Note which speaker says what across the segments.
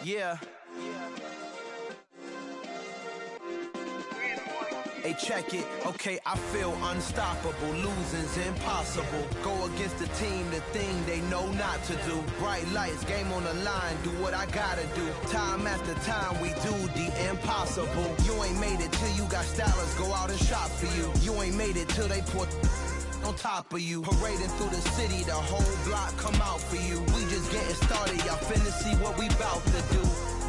Speaker 1: Yeah. Hey, check it. Okay, I feel unstoppable. Losing's impossible. Go against the team, the thing they know not to do. Bright lights, game on the line. Do what I gotta do. Time after time, we do the impossible. You ain't made it till you got stylers go out and shop for you. You ain't made it till they put on top of you. Parading through the city, the whole block come out for you. We just getting started, y'all finna see what we bout to do.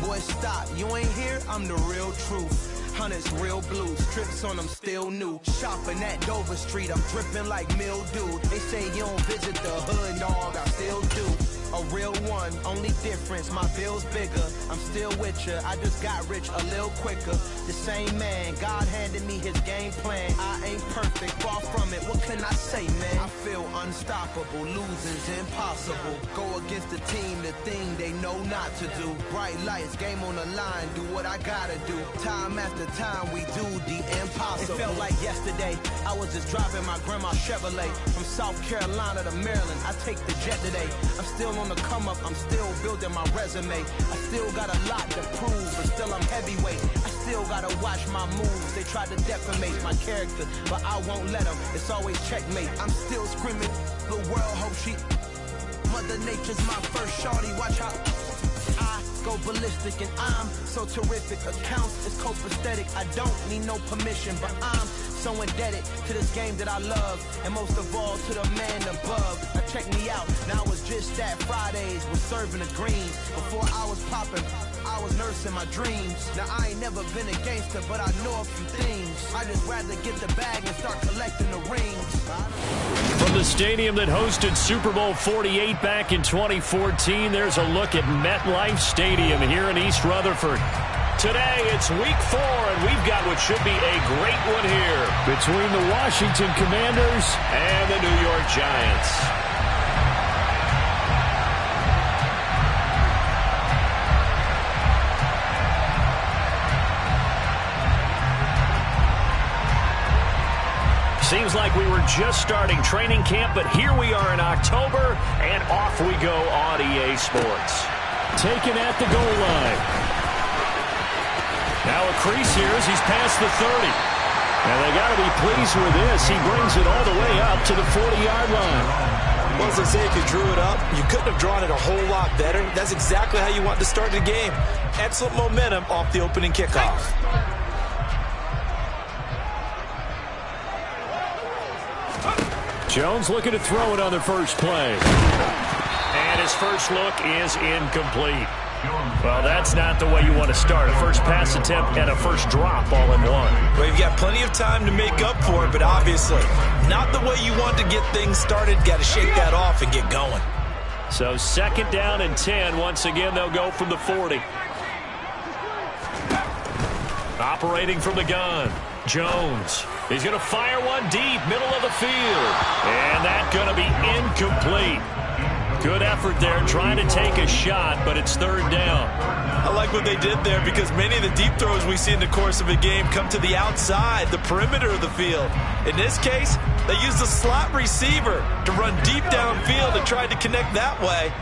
Speaker 1: Boy, stop, you ain't here, I'm the real truth. Hunters, real blues, strips on them still new. Shopping at Dover Street, I'm dripping like mildew. They say you don't visit the hood, dog, I still do. A real one, only difference, my bill's bigger. I'm still with ya, I just got rich a little quicker. The same man, God handed me his game plan. I ain't perfect, far from it, what can I say, man? I feel unstoppable, losing's impossible. Go against the team, the thing they know not to do. Bright lights, game on the line, do what I gotta do. Time after time, we do the impossible. It felt like yesterday, I was just driving my grandma's Chevrolet. From South Carolina to Maryland, I take the jet today. I'm still on the come up, I'm still building my resume. I still got a lot to prove, but still I'm heavyweight. I still gotta watch my moves. They tried to defamate my character, but I won't let them. It's always checkmate. I'm still screaming, the world hope she. Mother Nature's my first shorty, watch how I go ballistic and I'm so terrific. Accounts is copacetic, I don't need no permission, but I'm so indebted to this game that I love, and most of all to the man above. Now check me out, now it's just that Fridays was serving the greens. Before I was popping, I was nursing my dreams. Now I ain't never been a gangster, but I know a few things. I just rather get the bag and start collecting the rings.
Speaker 2: From the stadium that hosted Super Bowl 48 back in 2014, there's a look at MetLife Stadium here in East Rutherford. Today, it's week 4, and we've got what should be a great one here between the Washington Commanders and the New York Giants. Seems like we were just starting training camp, but here we are in October, and off we go on EA Sports. Taken at the goal line. Now a crease here as he's past the 30. And they got to be pleased with this. He brings it all the way up to the 40-yard line.
Speaker 3: Well, as I say, if you drew it up, you couldn't have drawn it a whole lot better. That's exactly how you want to start the game. Excellent momentum off the opening kickoff.
Speaker 2: Jones looking to throw it on the first play. And his first look is incomplete. Well, that's not the way you want to start. A first pass attempt and a first drop all in one.
Speaker 3: Well, you've got plenty of time to make up for it, but obviously not the way you want to get things started. Got to shake that off and get going.
Speaker 2: So 2nd down and 10. Once again, they'll go from the 40. Operating from the gun, Jones. He's going to fire one deep, middle of the field. And that's going to be incomplete. Good effort there, trying to take a shot, but it's 3rd down.
Speaker 3: I like what they did there because many of the deep throws we see in the course of a game come to the outside, the perimeter of the field. In this case, they used the slot receiver to run deep downfield and tried to connect that way.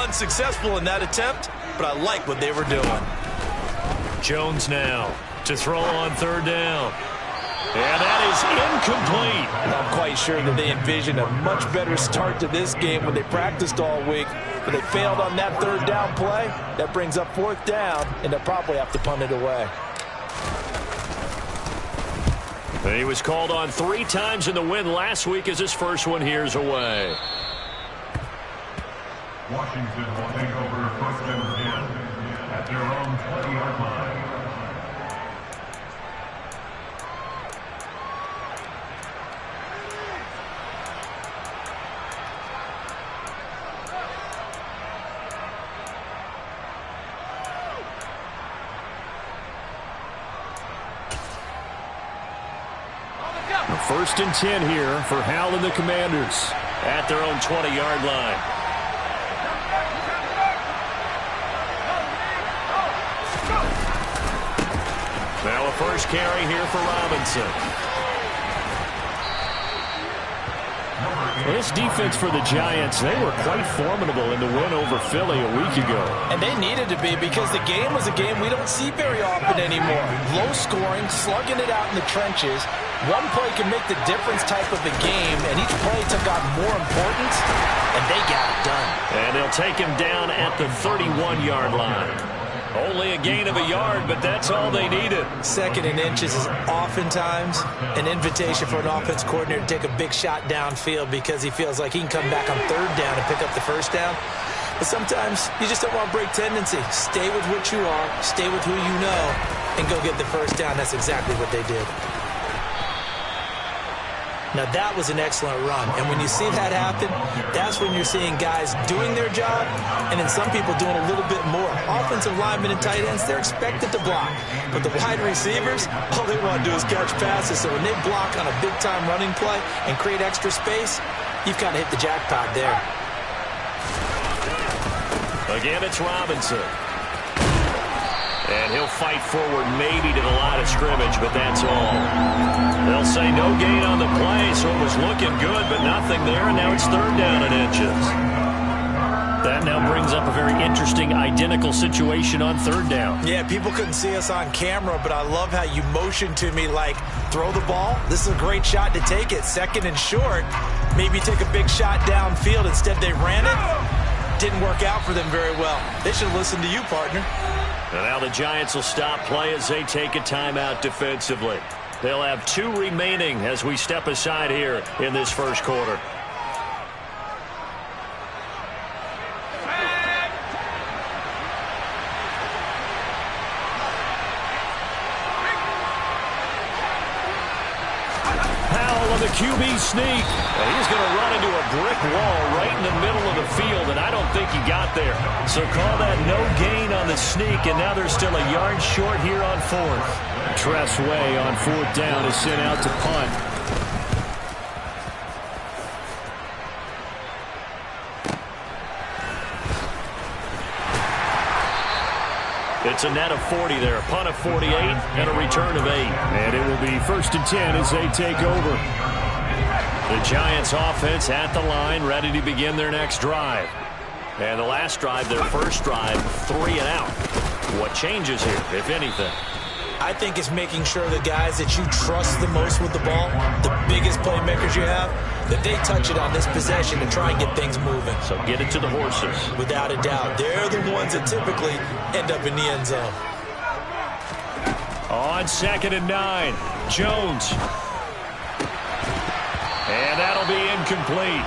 Speaker 3: Unsuccessful in that attempt, but I like what they were doing.
Speaker 2: Jones now to throw on 3rd down. And that is incomplete.
Speaker 3: I'm quite sure that they envisioned a much better start to this game when they practiced all week, but they failed on that 3rd down play. That brings up 4th down, and they'll probably have to punt it away.
Speaker 2: He was called on 3 times in the win last week as his first one here's away.
Speaker 4: Washington will take over 1st and 10 at their own 20-yard line.
Speaker 2: First and 10 here for Hal and the Commanders at their own 20-yard line. Now a first carry here for Robinson. Well, this defense for the Giants, they were quite formidable in the win over Philly a week ago.
Speaker 3: And they needed to be because the game was a game we don't see very often anymore. Low scoring, slugging it out in the trenches. One play can make the difference type of a game, and each play took on more importance, and they got it done.
Speaker 2: And they'll take him down at the 31-yard line. Only a gain of a yard, but that's all they needed.
Speaker 3: 2nd and inches is oftentimes an invitation for an offense coordinator to take a big shot downfield because he feels like he can come back on 3rd down and pick up the 1st down. But sometimes you just don't want to break tendency. Stay with what you are, stay with who you know, and go get the 1st down. That's exactly what they did. Now, that was an excellent run. And when you see that happen, that's when you're seeing guys doing their job and then some people doing a little bit more. Offensive linemen and tight ends, they're expected to block. But the wide receivers, all they want to do is catch passes. So when they block on a big-time running play and create extra space, you've kind of hit the jackpot there.
Speaker 2: Again, it's Robinson. And he'll fight forward maybe to the line of scrimmage, but that's all. They'll say no gain on the play, so it was looking good, but nothing there, and now it's 3rd down and inches. That now brings up a very interesting identical situation on 3rd down.
Speaker 3: Yeah, people couldn't see us on camera, but I love how you motioned to me like, throw the ball. This is a great shot to take it. 2nd and short. Maybe take a big shot downfield. Instead, they ran it. Didn't work out for them very well. They should have listened to you, partner.
Speaker 2: And now the Giants will stop play as they take a timeout defensively. They'll have 2 remaining as we step aside here in this 1st quarter. Powell on the QB sneak. And he's going to run into a brick wall right in the middle of the field, and I don't think he got there. So call that no gain on the sneak, and now they're still a yard short here on 4th. Tress Way on 4th down is sent out to punt. It's a net of 40 there, a punt of 48, and a return of 8. And it will be 1st and 10 as they take over. The Giants offense at the line, ready to begin their next drive. And the last drive, their first drive, 3 and out. What changes here, if anything?
Speaker 3: I think it's making sure the guys that you trust the most with the ball, the biggest playmakers you have, that they touch it on this possession and try and get things moving.
Speaker 2: So get it to the horses.
Speaker 3: Without a doubt. They're the ones that typically end up in the end zone.
Speaker 2: On 2nd and 9, Jones. And that'll be incomplete.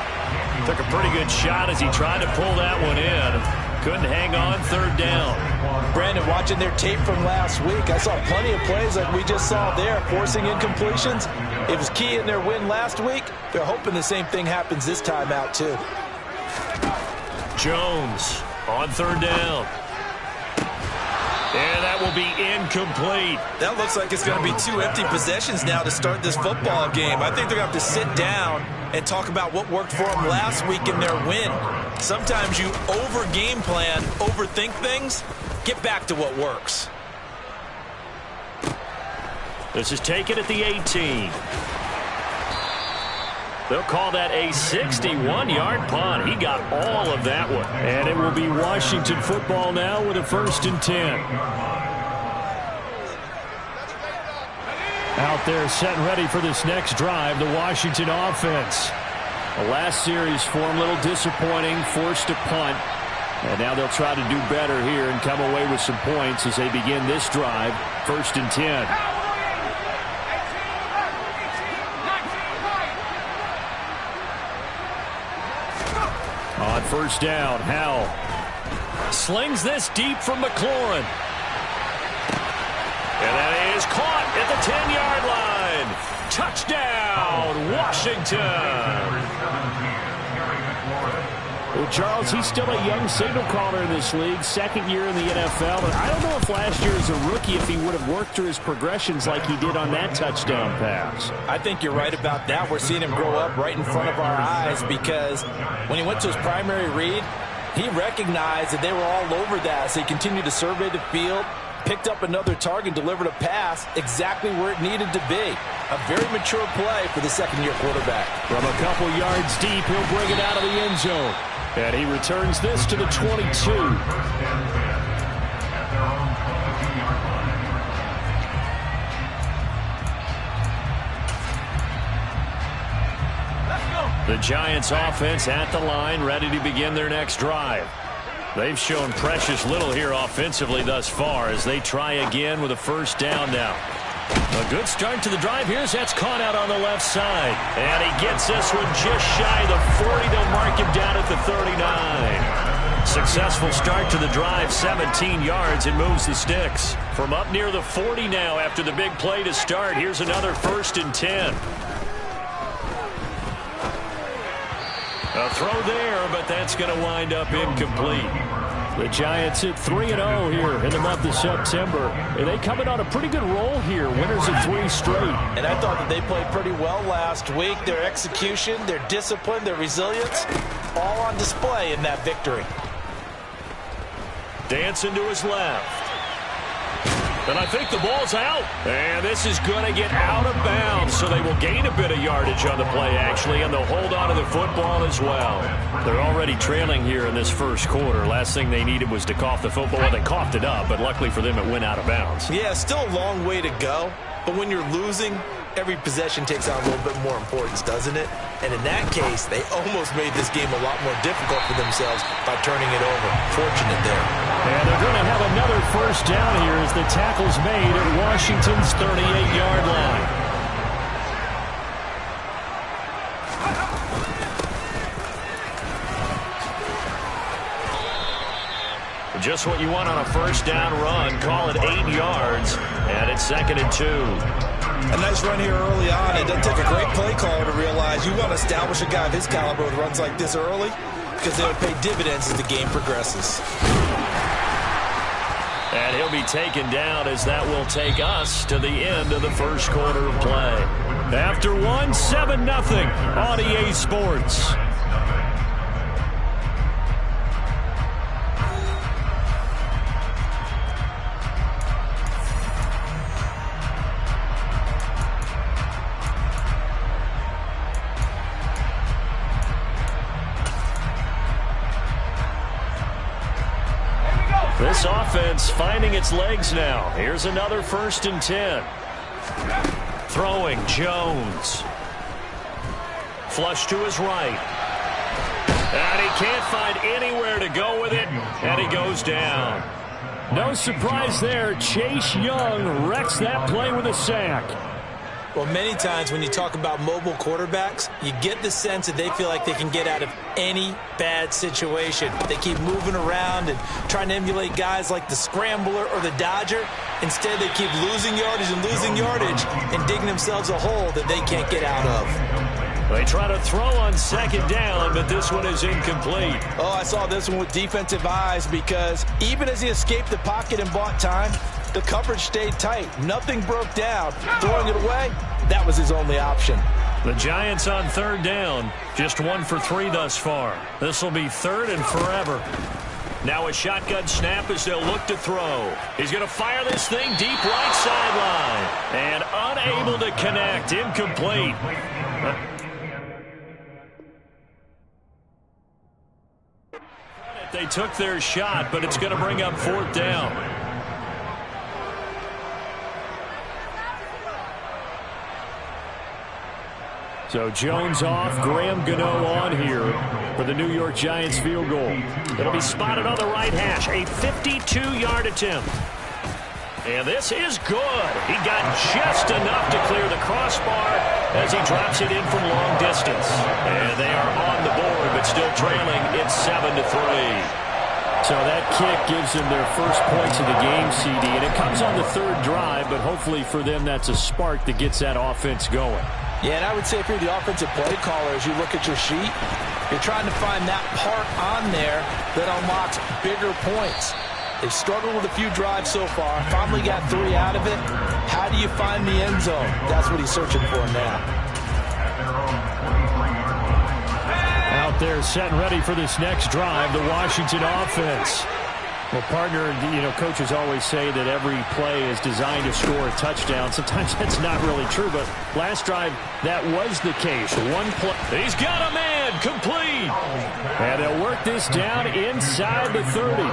Speaker 2: Took a pretty good shot as he tried to pull that one in. Couldn't hang on 3rd down.
Speaker 3: Brandon, watching their tape from last week, I saw plenty of plays like we just saw there, forcing incompletions. It was key in their win last week. They're hoping the same thing happens this time out, too.
Speaker 2: Jones on 3rd down. And that will be incomplete.
Speaker 3: That looks like it's going to be 2 empty possessions now to start this football game. I think they're going to have to sit down and talk about what worked for them last week in their win. Sometimes you over-game plan, overthink things. Get back to what works.
Speaker 2: This is taken at the 18. They'll call that a 61-yard punt. He got all of that one. And it will be Washington football now with a 1st and 10. Out there set and ready for this next drive, the Washington offense. The last series for them, a little disappointing, forced to punt. And now they'll try to do better here and come away with some points as they begin this drive, 1st and 10. On 1st down, Howell slings this deep from McLaurin. And that is caught at the 10-yard line. Touchdown, Washington. Well, Charles, he's still a young signal caller in this league, 2nd year in the NFL. But I don't know if last year as a rookie, if he would have worked through his progressions like he did on that touchdown pass.
Speaker 3: I think you're right about that. We're seeing him grow up right in front of our eyes because when he went to his primary read, he recognized that they were all over that as they continued to survey the field, picked up another target, delivered a pass exactly where it needed to be. A very mature play for the second-year quarterback.
Speaker 2: From a couple yards deep, he'll bring it out of the end zone. And he returns this to the 22. The Giants offense at the line, ready to begin their next drive. They've shown precious little here offensively thus far as they try again with a first down now. A good start to the drive. Here's that's caught out on the left side. And he gets this one just shy of the 40. They'll mark him down at the 39. Successful start to the drive, 17 yards, and moves the sticks. From up near the 40 now after the big play to start. Here's another 1st and 10. A throw there, but that's going to wind up incomplete. The Giants at 3-0 here in the month of September. And they coming on a pretty good roll here. Winners of 3 straight.
Speaker 3: And I thought that they played pretty well last week. Their execution, their discipline, their resilience, all on display in that victory. Dancing to his left.
Speaker 2: And I think the ball's out. And this is going to get out of bounds, so they will gain a bit of yardage on the play, actually, and they'll hold on to the football as well. They're already trailing here in this first quarter. Last thing they needed was to cough the football. Well, they coughed it up, but luckily for them, it went out of bounds.
Speaker 3: Yeah, still a long way to go. But when you're losing, every possession takes on a little bit more importance, doesn't it? And in that case, they almost made this game a lot more difficult for themselves by turning it over. Fortunate there.
Speaker 2: And they're going to have another first down here as the tackle's made at Washington's 38-yard line. Just what you want on a first down run. Call it 8 yards, and it's 2nd and 2.
Speaker 3: A nice run here early on. It doesn't take a great play caller to realize you want to establish a guy of his caliber with runs like this early because they'll pay dividends as the game progresses.
Speaker 2: And he'll be taken down as that will take us to the end of the first quarter of play. After 7-0 on EA Sports. This offense finding its legs now. Here's another 1st and 10. Throwing Jones. Flush to his right. And he can't find anywhere to go with it. And he goes down. No surprise there. Chase Young wrecks that play with a sack.
Speaker 3: Well, many times when you talk about mobile quarterbacks, you get the sense that they feel like they can get out of any bad situation. They keep moving around and trying to emulate guys like the Scrambler or the Dodger. Instead, they keep losing yardage and digging themselves a hole that they can't get out of.
Speaker 2: They try to throw on 2nd down, but this one is incomplete.
Speaker 3: Oh, I saw this one with defensive eyes because even as he escaped the pocket and bought time, the coverage stayed tight. Nothing broke down. Throwing it away, that was his only option.
Speaker 2: The Giants on 3rd down. Just 1 for 3 thus far. This will be 3rd and forever. Now a shotgun snap as they'll look to throw. He's going to fire this thing deep right sideline. And unable to connect. Incomplete. They took their shot, but it's going to bring up 4th down. So Jones off, Graham Gano on here for the New York Giants field goal. It'll be spotted on the right hash, a 52-yard attempt. And this is good. He got just enough to clear the crossbar as he drops it in from long distance. And they are on the board, but still trailing. It's 7-3. So that kick gives them their first points of the game, CD. And it comes on the 3rd drive, but hopefully for them that's a spark that gets that offense going.
Speaker 3: Yeah, and I would say if you're the offensive play caller, as you look at your sheet, you're trying to find that part on there that unlocks bigger points. They've struggled with a few drives so far. Finally got 3 out of it. How do you find the end zone? That's what he's searching for now.
Speaker 2: Out there set and ready for this next drive, the Washington offense. Well, partner, coaches always say that every play is designed to score a touchdown. Sometimes that's not really true, but last drive, that was the case. One play. He's got a man, complete. And they'll work this down inside the 30.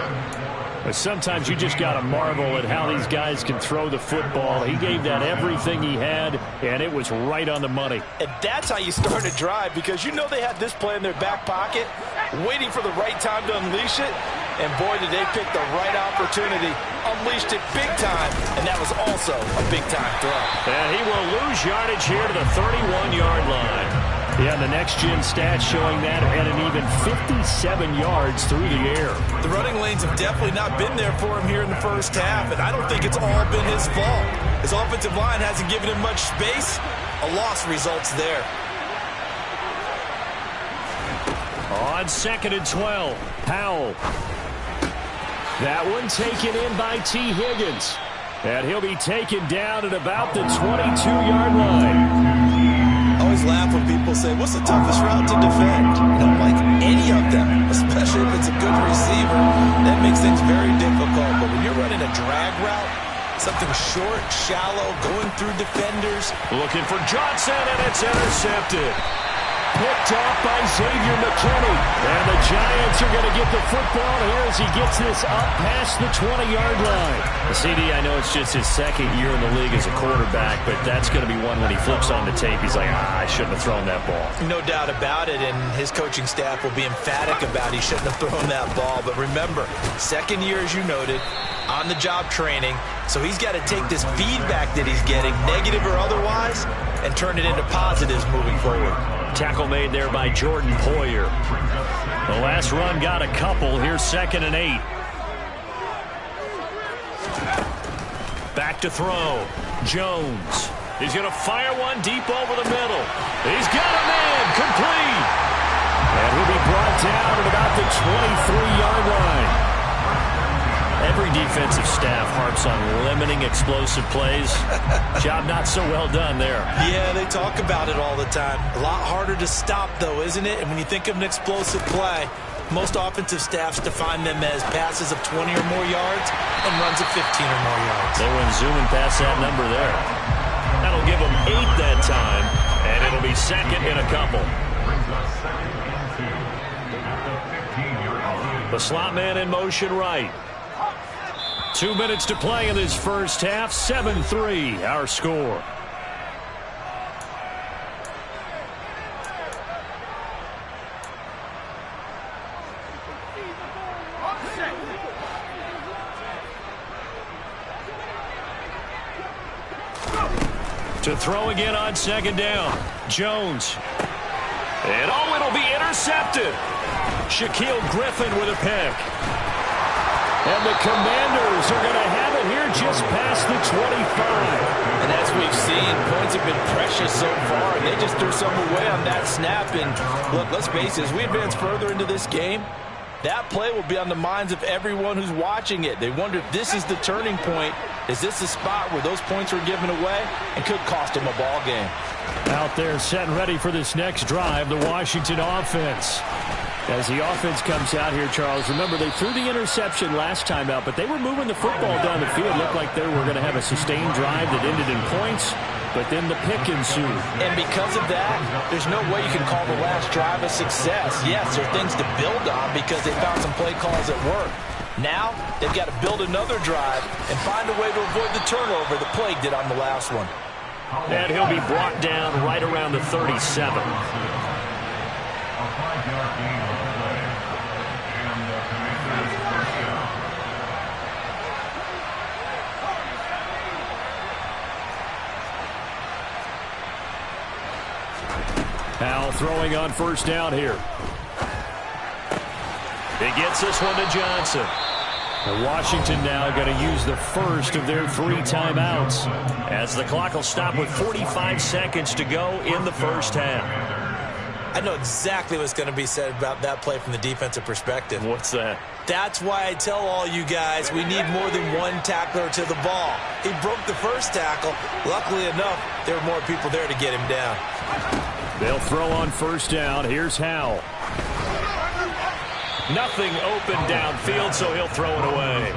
Speaker 2: But sometimes you just got to marvel at how these guys can throw the football. He gave that everything he had, and it was right on the money.
Speaker 3: And that's how you start a drive, because they had this play in their back pocket, waiting for the right time to unleash it. And boy, did they pick the right opportunity. Unleashed it big time, and that was also a big-time throw.
Speaker 2: And he will lose yardage here to the 31-yard line. Yeah, the next-gen stats showing that at an even 57 yards through the air.
Speaker 3: The running lanes have definitely not been there for him here in the first half, and I don't think it's all been his fault. His offensive line hasn't given him much space. A loss results there.
Speaker 2: On 2nd and 12, Powell. That one taken in by T. Higgins. And he'll be taken down at about the 22-yard line.
Speaker 3: I always laugh when people say, what's the toughest route to defend? Like any of them, especially if it's a good receiver, that makes things very difficult. But when you're running a drag route, something short, shallow, going through defenders.
Speaker 2: Looking for Johnson, and it's intercepted. Picked off by Xavier McKinney. And the Giants are going to get the football here as he gets this up past the 20-yard line. CD, I know it's just his second year in the league as a quarterback, but that's going to be one when he flips on the tape. He's like, I shouldn't have thrown that ball.
Speaker 3: No doubt about it, and his coaching staff will be emphatic about he shouldn't have thrown that ball. But remember, second year, as you noted, on-the-job training, so he's got to take this feedback that he's getting, negative or otherwise, and turn it into positives moving forward.
Speaker 2: Tackle made there by Jordan Poyer. The last run got a couple. Here's 2nd and 8. Back to throw. Jones. He's going to fire one deep over the middle. He's got a man. Complete. And he'll be brought down at about the 23-yard line. Every defensive staff harps on limiting explosive plays. Job not so well done there.
Speaker 3: Yeah, they talk about it all the time. A lot harder to stop, though, isn't it? And when you think of an explosive play, most offensive staffs define them as passes of 20 or more yards and runs of 15 or more yards.
Speaker 2: They went zooming past that number there. That'll give them 8 that time, and it'll be 2nd and a couple. The slot man in motion right. 2 minutes to play in this first half. 7-3, our score. To throw again on 2nd down. Jones. And it'll be intercepted. Shaquill Griffin with a pick. And the Commanders are going to have it here just past the 25.
Speaker 3: And as we've seen, points have been precious so far, and they just threw some away on that snap. And look, let's face it, as we advance further into this game, that play will be on the minds of everyone who's watching it. They wonder if this is the turning point. Is this the spot where those points were given away and could cost them a ball game?
Speaker 2: Out there set and ready for this next drive, the Washington offense. As the offense comes out here, Charles, remember they threw the interception last time out, but they were moving the football down the field. Looked like they were going to have a sustained drive that ended in points, but then the pick ensued.
Speaker 3: And because of that, there's no way you can call the last drive a success. Yes, there are things to build on because they found some play calls that work. Now, they've got to build another drive and find a way to avoid the turnover the plague did on the last one.
Speaker 2: And he'll be brought down right around the 37. Powell throwing on 1st down here. He gets this one to Johnson. And Washington now going to use the first of their 3 timeouts as the clock will stop with 45 seconds to go in the first half.
Speaker 3: I know exactly what's going to be said about that play from the defensive perspective.
Speaker 2: What's that?
Speaker 3: That's why I tell all you guys we need more than one tackler to the ball. He broke the first tackle. Luckily enough, there were more people there to get him down.
Speaker 2: They'll throw on 1st down. Here's Howell. Nothing open downfield, so he'll throw it away.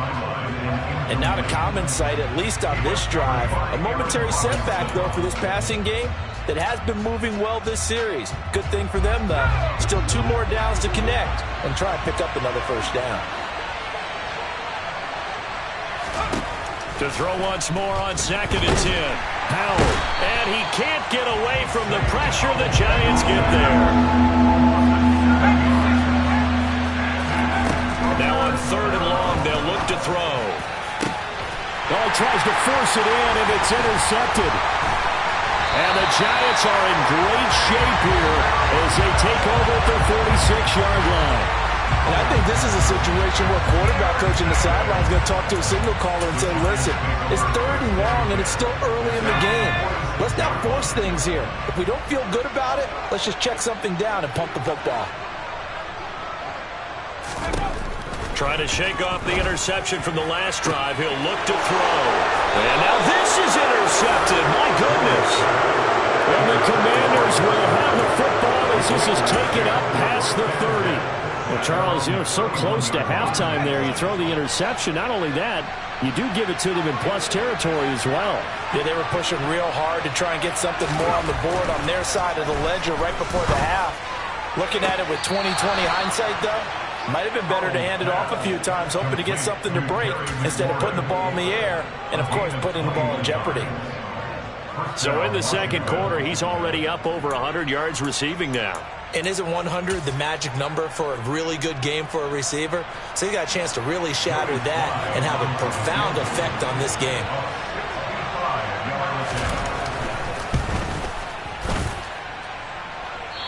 Speaker 3: And not a common sight, at least on this drive. A momentary setback, though, for this passing game that has been moving well this series. Good thing for them, though. Still 2 more downs to connect and try and pick up another first down.
Speaker 2: To throw once more on 2nd and 10. Howard. And he can't get away from the pressure. The Giants get there. Now on 3rd and long, they'll look to throw.
Speaker 5: Well, he tries to force it in, and it's intercepted.
Speaker 2: And the Giants are in great shape here as they take over at their 46-yard line.
Speaker 3: And I think this is a situation where quarterback coach in the sideline is going to talk to a signal caller and say, listen, it's 3rd and long and it's still early in the game. Let's not force things here. If we don't feel good about it, let's just check something down and pump the football.
Speaker 2: Trying to shake off the interception from the last drive. He'll look to throw. And now this is intercepted. My goodness. And the Commanders will have the football as this is taken up past the 30.
Speaker 5: Well, Charles, so close to halftime there. You throw the interception. Not only that, you do give it to them in plus territory as well.
Speaker 3: Yeah, they were pushing real hard to try and get something more on the board on their side of the ledger right before the half. Looking at it with 20/20 hindsight, though, might have been better to hand it off a few times, hoping to get something to break instead of putting the ball in the air and, of course, putting the ball in jeopardy.
Speaker 2: So in the 2nd quarter, he's already up over 100 yards receiving now.
Speaker 3: And isn't 100 the magic number for a really good game for a receiver? So he got a chance to really shatter that and have a profound effect on this game.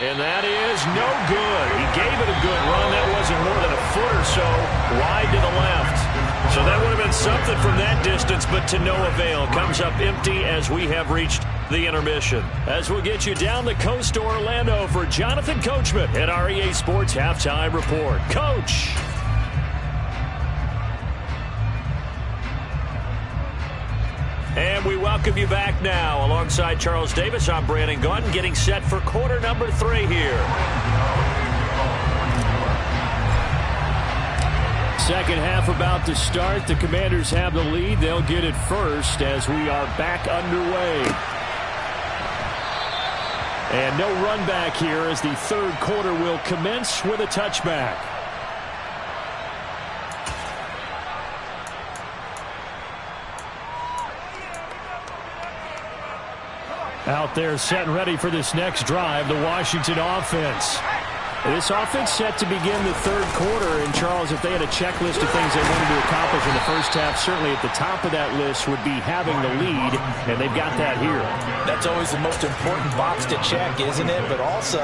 Speaker 2: And that is no good. He gave it a good run. That wasn't more than a foot or so wide to the left. So that would have been something from that distance, but to no avail. Comes up empty as we have reached the intermission. As we'll get you down the coast to Orlando for Jonathan Coachman at our EA Sports Halftime Report. Coach. And we welcome you back now. Alongside Charles Davis, I'm Brandon Gaudin, getting set for quarter number 3 here.
Speaker 5: Second half about to start. The Commanders have the lead. They'll get it first as we are back underway. And no run back here as the 3rd quarter will commence with a touchback. Out there set and ready for this next drive, the Washington offense. This offense set to begin the 3rd quarter. And, Charles, if they had a checklist of things they wanted to accomplish in the first half, certainly at the top of that list would be having the lead, and they've got that here.
Speaker 3: That's always the most important box to check, isn't it? But also,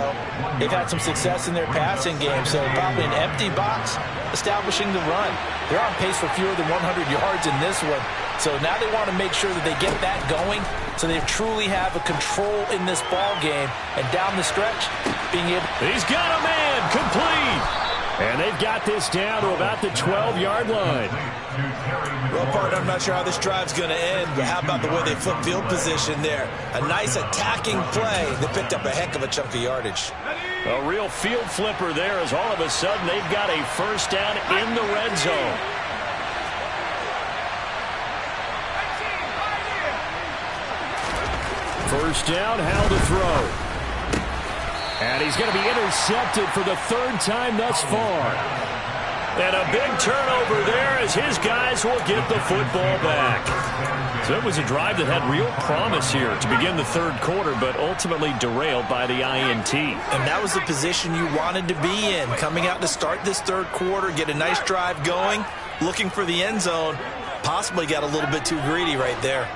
Speaker 3: they've had some success in their passing game, so probably an empty box establishing the run. They're on pace for fewer than 100 yards in this one. So now they want to make sure that they get that going so they truly have a control in this ball game. And down the stretch, being able...
Speaker 2: He's got a man, complete.
Speaker 5: And they've got this down to about the 12-yard line.
Speaker 3: Well, partner, I'm not sure how this drive's going to end, but how about the way they flip field position there? A nice attacking play that picked up a heck of a chunk of yardage.
Speaker 2: A real field flipper there as all of a sudden they've got a first down in the red zone.
Speaker 5: First down, how to throw. And he's going to be intercepted for the 3rd time thus far.
Speaker 2: And a big turnover there as his guys will get the football back. So it was a drive that had real promise here to begin the 3rd quarter, but ultimately derailed by the INT.
Speaker 3: And that was the position you wanted to be in. Coming out to start this 3rd quarter, get a nice drive going, looking for the end zone. Possibly got a little bit too greedy right there.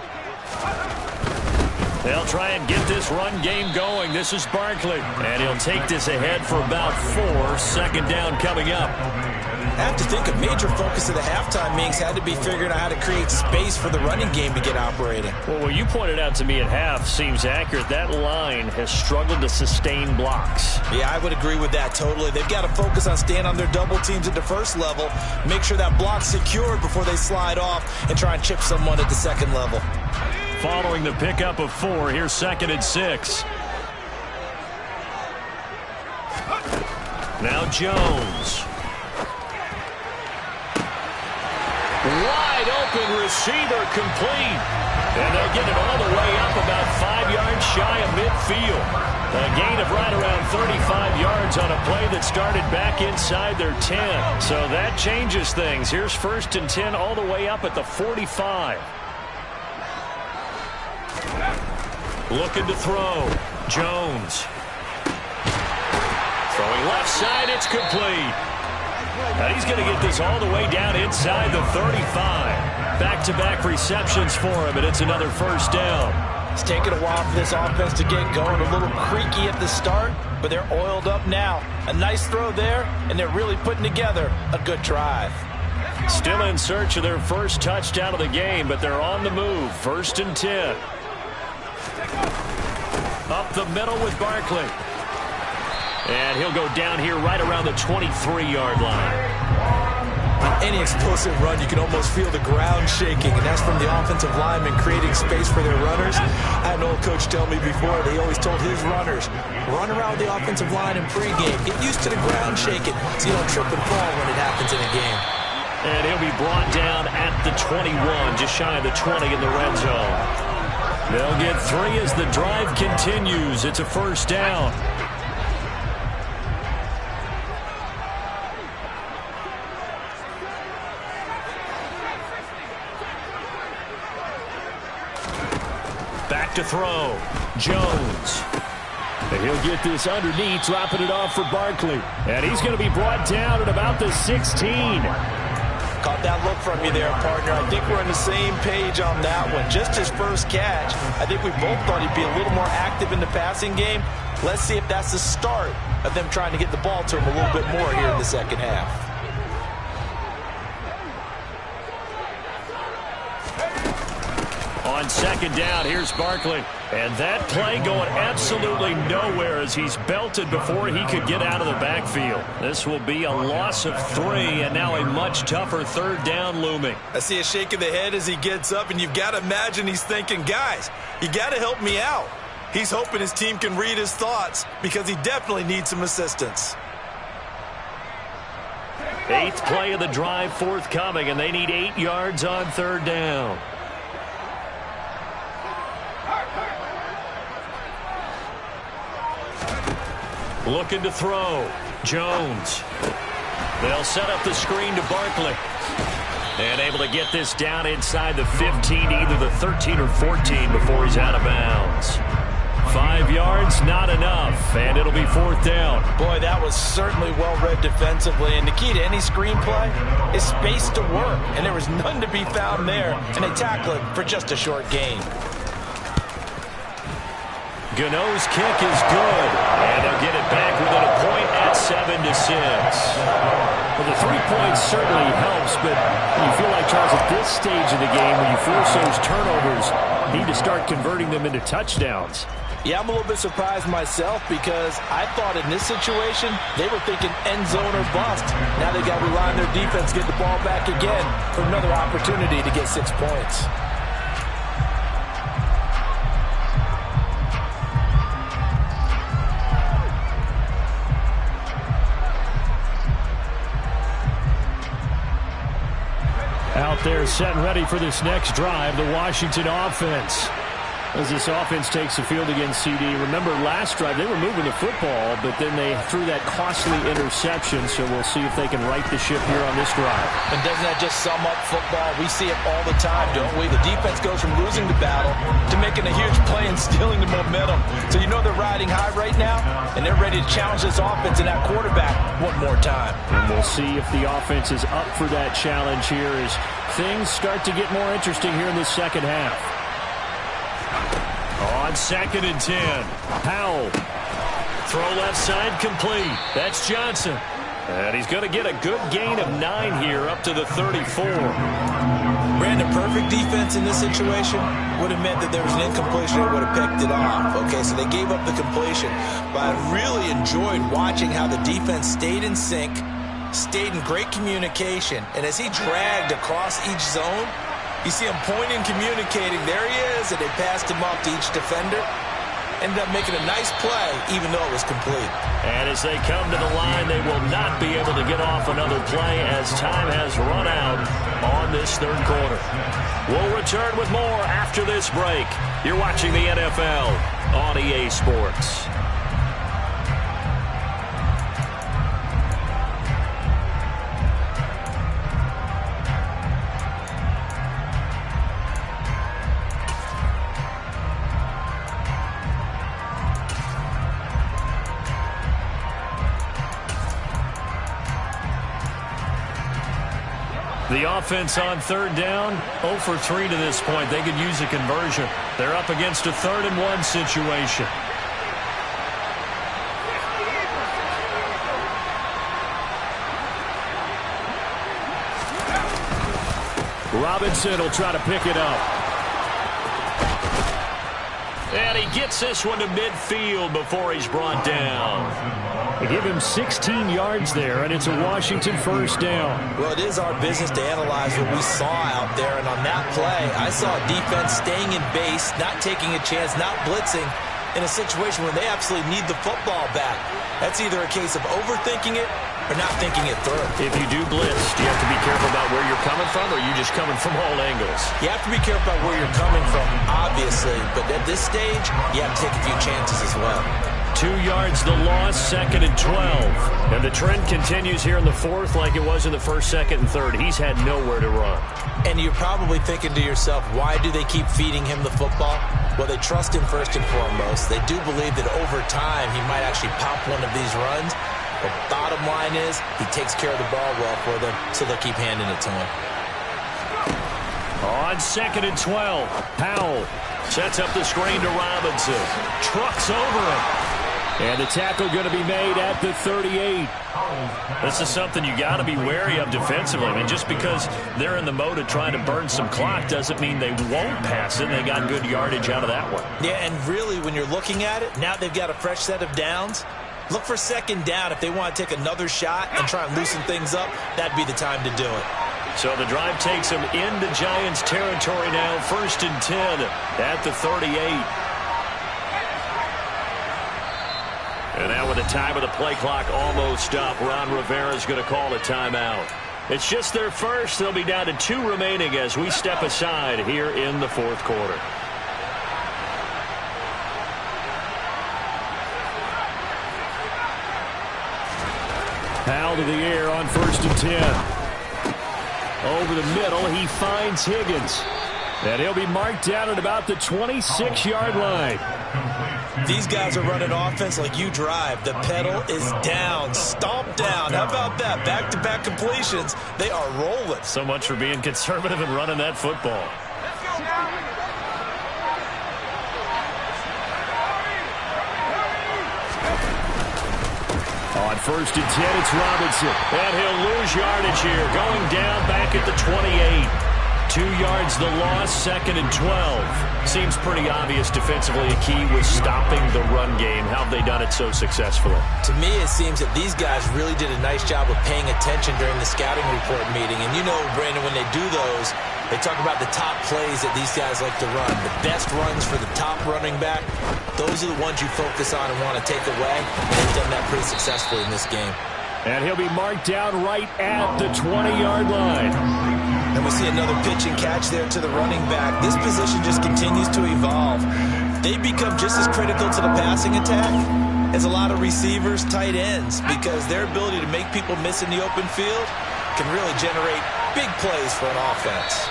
Speaker 2: They'll try and get this run game going. This is Barkley. And he'll take this ahead for about 4. 2nd down coming up.
Speaker 3: I have to think a major focus of the halftime meetings had to be figuring out how to create space for the running game to get operating.
Speaker 2: Well, what you pointed out to me at half seems accurate. That line has struggled to sustain blocks.
Speaker 3: Yeah, I would agree with that totally. They've got to focus on staying on their double teams at the first level, make sure that block's secured before they slide off and try and chip someone at the second level.
Speaker 2: Following the pickup of 4, here's 2nd and 6. Now Jones. Wide open receiver complete. And they'll get it all the way up about 5 yards shy of midfield. A gain of right around 35 yards on a play that started back inside their 10. So that changes things. Here's 1st and 10 all the way up at the 45. Looking to throw. Jones. Throwing left side, it's complete. And he's going to get this all the way down inside the 35. Back-to-back receptions for him, and it's another 1st down.
Speaker 3: It's taken a while for this offense to get going. A little creaky at the start, but they're oiled up now. A nice throw there, and they're really putting together a good drive.
Speaker 2: Still in search of their first touchdown of the game, but they're on the move. 1st and 10. Up the middle with Barkley. And he'll go down here right around the 23-yard line.
Speaker 3: On any explosive run, you can almost feel the ground shaking, and that's from the offensive linemen creating space for their runners. I had an old coach tell me before, they always told his runners, run around the offensive line in pregame. Get used to the ground shaking so you don't trip and fall when it happens in a game.
Speaker 2: And he'll be brought down at the 21, just shy of the 20 in the red zone. They'll get 3 as the drive continues. It's a 1st down. Back to throw. Jones. And he'll get this underneath, dropping it off for Barkley. And he's going to be brought down at about the 16.
Speaker 3: Caught that look from you there, partner. I think we're on the same page on that one. Just his first catch. I think we both thought he'd be a little more active in the passing game. Let's see if that's the start of them trying to get the ball to him a little bit more here in the second half.
Speaker 2: On 2nd down, here's Barkley. And that play going absolutely nowhere as he's belted before he could get out of the backfield. This will be a loss of 3, and now a much tougher 3rd down looming.
Speaker 3: I see a shake of the head as he gets up, and you've got to imagine he's thinking, guys, you got to help me out. He's hoping his team can read his thoughts because he definitely needs some assistance.
Speaker 2: 8th play of the drive forthcoming, and they need 8 yards on 3rd down. Looking to throw. Jones. They'll set up the screen to Barkley. And able to get this down inside the 15, either the 13 or 14 before he's out of bounds. 5 yards, not enough, and it'll be 4th down.
Speaker 3: Boy, that was certainly well-read defensively, and the key to any screenplay is space to work, and there was none to be found there, and they tackle it for just a short gain.
Speaker 2: Gano's kick is good, and they'll get it back within a point at 7-6. Well, the 3 points certainly helps, but you feel like, Charles, at this stage of the game, when you force those turnovers, you need to start converting them into touchdowns.
Speaker 3: Yeah, I'm a little bit surprised myself because I thought in this situation, they were thinking end zone or bust. Now they got to rely on their defense to get the ball back again for another opportunity to get 6 points.
Speaker 5: Out there set and ready for this next drive, the Washington offense. As this offense takes the field against CD. Remember last drive, they were moving the football, but then they threw that costly interception, so we'll see if they can right the ship here on this drive.
Speaker 3: And doesn't that just sum up football? We see it all the time, don't we? The defense goes from losing the battle to making a huge play and stealing the momentum. So you know they're riding high right now, and they're ready to challenge this offense and that quarterback one more time.
Speaker 5: And we'll see if the offense is up for that challenge here as things start to get more interesting here in the second half.
Speaker 2: On 2nd and 10, Powell. Throw left side complete. That's Johnson. And he's going to get a good gain of 9 here up to the 34.
Speaker 3: Brandon, perfect defense in this situation would have meant that there was an incompletion that would have picked it off. Okay, so they gave up the completion. But I really enjoyed watching how the defense stayed in sync, stayed in great communication, and as he dragged across each zone, you see him pointing, communicating. There he is, and they passed him off to each defender. Ended up making a nice play, even though it was complete.
Speaker 2: And as they come to the line, they will not be able to get off another play as time has run out on this this third quarter. We'll return with more after this break. You're watching the NFL on EA Sports. The offense on third down, 0 for 3 to this point. They could use a conversion. They're up against a 3rd-and-1 situation. Robinson will try to pick it up. And he gets this one to midfield before he's brought down. They give him 16 yards there, and it's a Washington first down.
Speaker 3: Well, it is our business to analyze what we saw out there, and on that play, I saw defense staying in base, not taking a chance, not blitzing, in a situation where they absolutely need the football back. That's either a case of overthinking it or not thinking it through.
Speaker 2: If you do blitz, do you have to be careful about where you're coming from, or are you just coming from all angles?
Speaker 3: You have to be careful about where you're coming from, obviously, but at this stage, you have to take a few chances as well.
Speaker 2: 2 yards the loss, 2nd and 12. And the trend continues here in the 4th like it was in the 1st, 2nd, and 3rd. He's had nowhere to run.
Speaker 3: And you're probably thinking to yourself, why do they keep feeding him the football? Well, they trust him first and foremost. They do believe that over time he might actually pop one of these runs. But bottom line is he takes care of the ball well for them, so they'll keep handing it to him.
Speaker 2: On 2nd and 12, Powell sets up the screen to Robinson. Trucks over him. And the tackle going to be made at the 38. This is something you got to be wary of defensively. I mean, just because they're in the mode of trying to burn some clock doesn't mean they won't pass it. They got good yardage out of that one.
Speaker 3: Yeah, and really, when you're looking at it, now they've got a fresh set of downs. Look for 2nd down. If they want to take another shot and try and loosen things up, that'd be the time to do it.
Speaker 2: So the drive takes them into Giants territory now. 1st and 10 at the 38. And now with the time of the play clock almost up, Ron Rivera is going to call a timeout. It's just their first. They'll be down to 2 remaining as we step aside here in the 4th quarter. Powell to the air on 1st and 10. Over the middle, he finds Higgins. And he'll be marked down at about the 26-yard line.
Speaker 3: These guys are running offense like you drive. The pedal is down, stomp down. How about that? Back-to-back completions. They are rolling.
Speaker 2: So much for being conservative and running that football. On 1st and 10, it's Robinson. And he'll lose yardage here. Going down back at the 28. 2 yards the loss, 2nd and 12. Seems pretty obvious defensively a key was stopping the run game. How have they done it so successfully?
Speaker 3: To me, it seems that these guys really did a nice job of paying attention during the scouting report meeting. And you know, Brandon, when they do those, they talk about the top plays that these guys like to run. The best runs for the top running back, those are the ones you focus on and want to take away. And they've done that pretty successfully in this game.
Speaker 2: And he'll be marked down right at the 20-yard line.
Speaker 3: And we see another pitch and catch there to the running back. This position just continues to evolve. They become just as critical to the passing attack as a lot of receivers, tight ends, because their ability to make people miss in the open field can really generate big plays for an offense.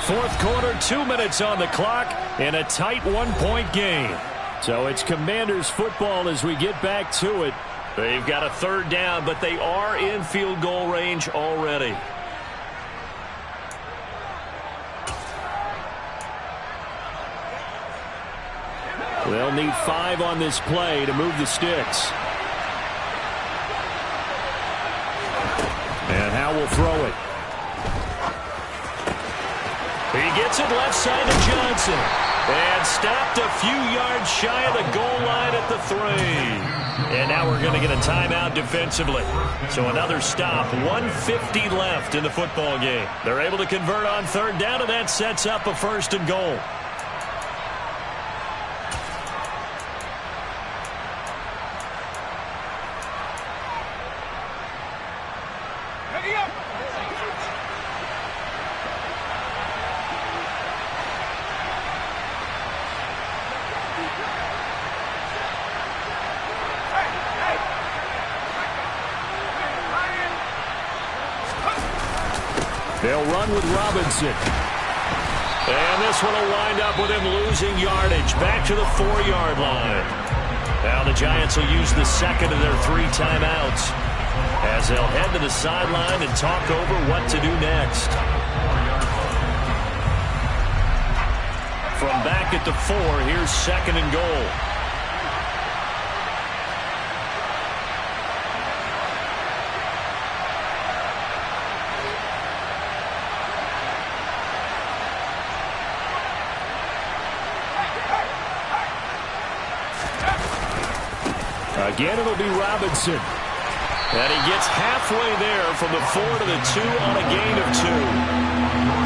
Speaker 2: 4th quarter, 2 minutes on the clock, and a tight 1-point game. So it's Commanders football as we get back to it. They've got a 3rd down, but they are in field goal range already. They'll need 5 on this play to move the sticks. And Howe will throw it. He gets it left side to Johnson. And stopped a few yards shy of the goal line at the 3. And now we're going to get a timeout defensively. So another stop. 1:50 left in the football game. They're able to convert on 3rd down, and that sets up a 1st and goal.
Speaker 5: They'll run with Robinson. And this one will wind up with him losing yardage back to the 4-yard line. Now the Giants will use the second of their 3 timeouts as they'll head to the sideline and talk over what to do next. From back at the 4, here's 2nd and goal. Again, it'll be Robinson. And he gets halfway there from the 4 to the 2 on a gain of 2.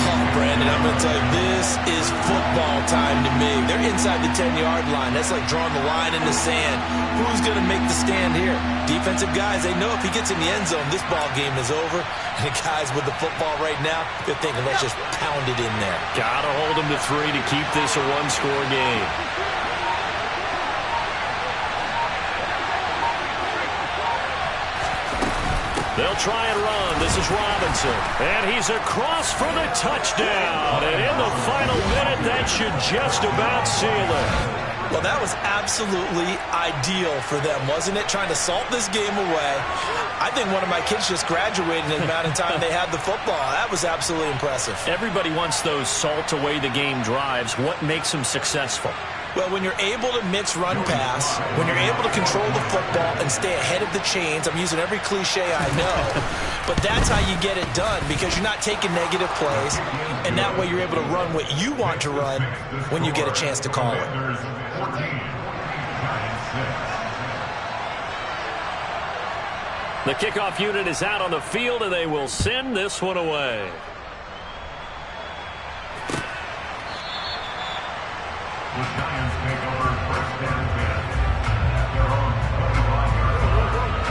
Speaker 3: Oh, Brandon, I'm going to tell you, this is football time to me. They're inside the 10-yard line. That's like drawing the line in the sand. Who's going to make the stand here? Defensive guys, they know if he gets in the end zone, this ball game is over. And the guys with the football right now, they're thinking, let's just pound it in there.
Speaker 5: Got to hold him to 3 to keep this a 1-score game. They'll try and run. This is Robinson. And he's across for the touchdown. And in the final minute, that should just about seal it.
Speaker 3: Well, that was absolutely ideal for them, wasn't it? Trying to salt this game away. I think one of my kids just graduated in the amount of time they had the football. That was absolutely impressive.
Speaker 5: Everybody wants those salt away the game drives. What makes them successful?
Speaker 3: Well, when you're able to mix run-pass, when you're able to control the football and stay ahead of the chains, I'm using every cliche I know, but that's how you get it done because you're not taking negative plays, and that way you're able to run what you want to run when you get a chance to call it.
Speaker 5: The kickoff unit is out on the field, and they will send this one away.
Speaker 4: The Giants take over 1st and 10 at their own
Speaker 5: 25-yard line.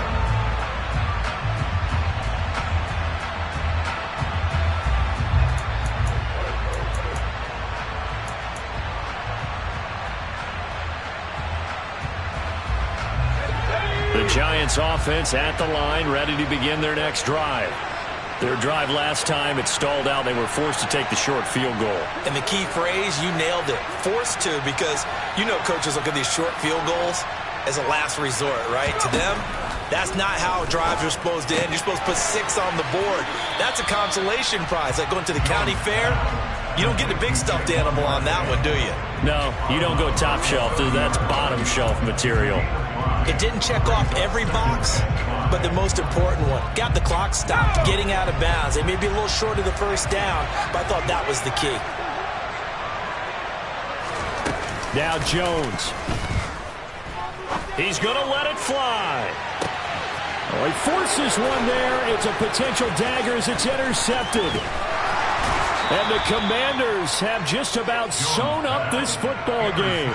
Speaker 5: The Giants offense at the line, ready to begin their next drive. Their drive last time, it stalled out. They were forced to take the short field goal.
Speaker 3: And the key phrase, you nailed it, forced to, because you know coaches look at these short field goals as a last resort, right? To them, that's not how drives are supposed to end. You're supposed to put 6 on the board. That's a consolation prize. Like going to the county fair, you don't get the big stuffed animal on that one, do you?
Speaker 5: No, you don't go top shelf. That's bottom shelf material.
Speaker 3: It didn't check off every box, but the most important one. Got the clock stopped, getting out of bounds. They may be a little short of the first down, but I thought that was the key.
Speaker 5: Now Jones. He's going to let it fly. Oh, he forces one there. It's a potential dagger as it's intercepted. And the Commanders have just about sewn up this football game.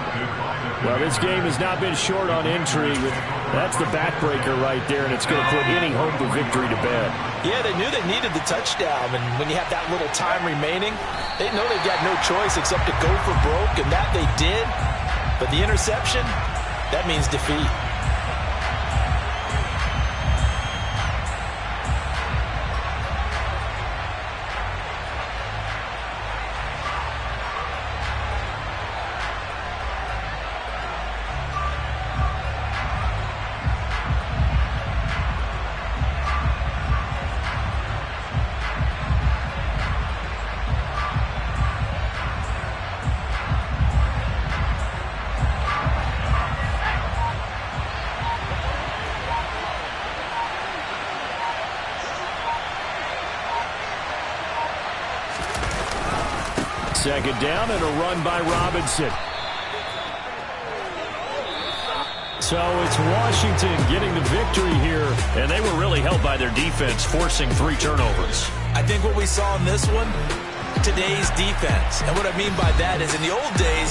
Speaker 5: Well, this game has not been short on intrigue. That's the backbreaker right there, and it's going to put any hope of victory to bed.
Speaker 3: Yeah, they knew they needed the touchdown, and when you have that little time remaining, they know they've got no choice except to go for broke, and that they did. But the interception, that means defeat.
Speaker 5: Second down and a run by Robinson. So it's Washington getting the victory here, and they were really helped by their defense, forcing 3 turnovers.
Speaker 3: I think what we saw in this one, today's defense. And what I mean by that is in the old days,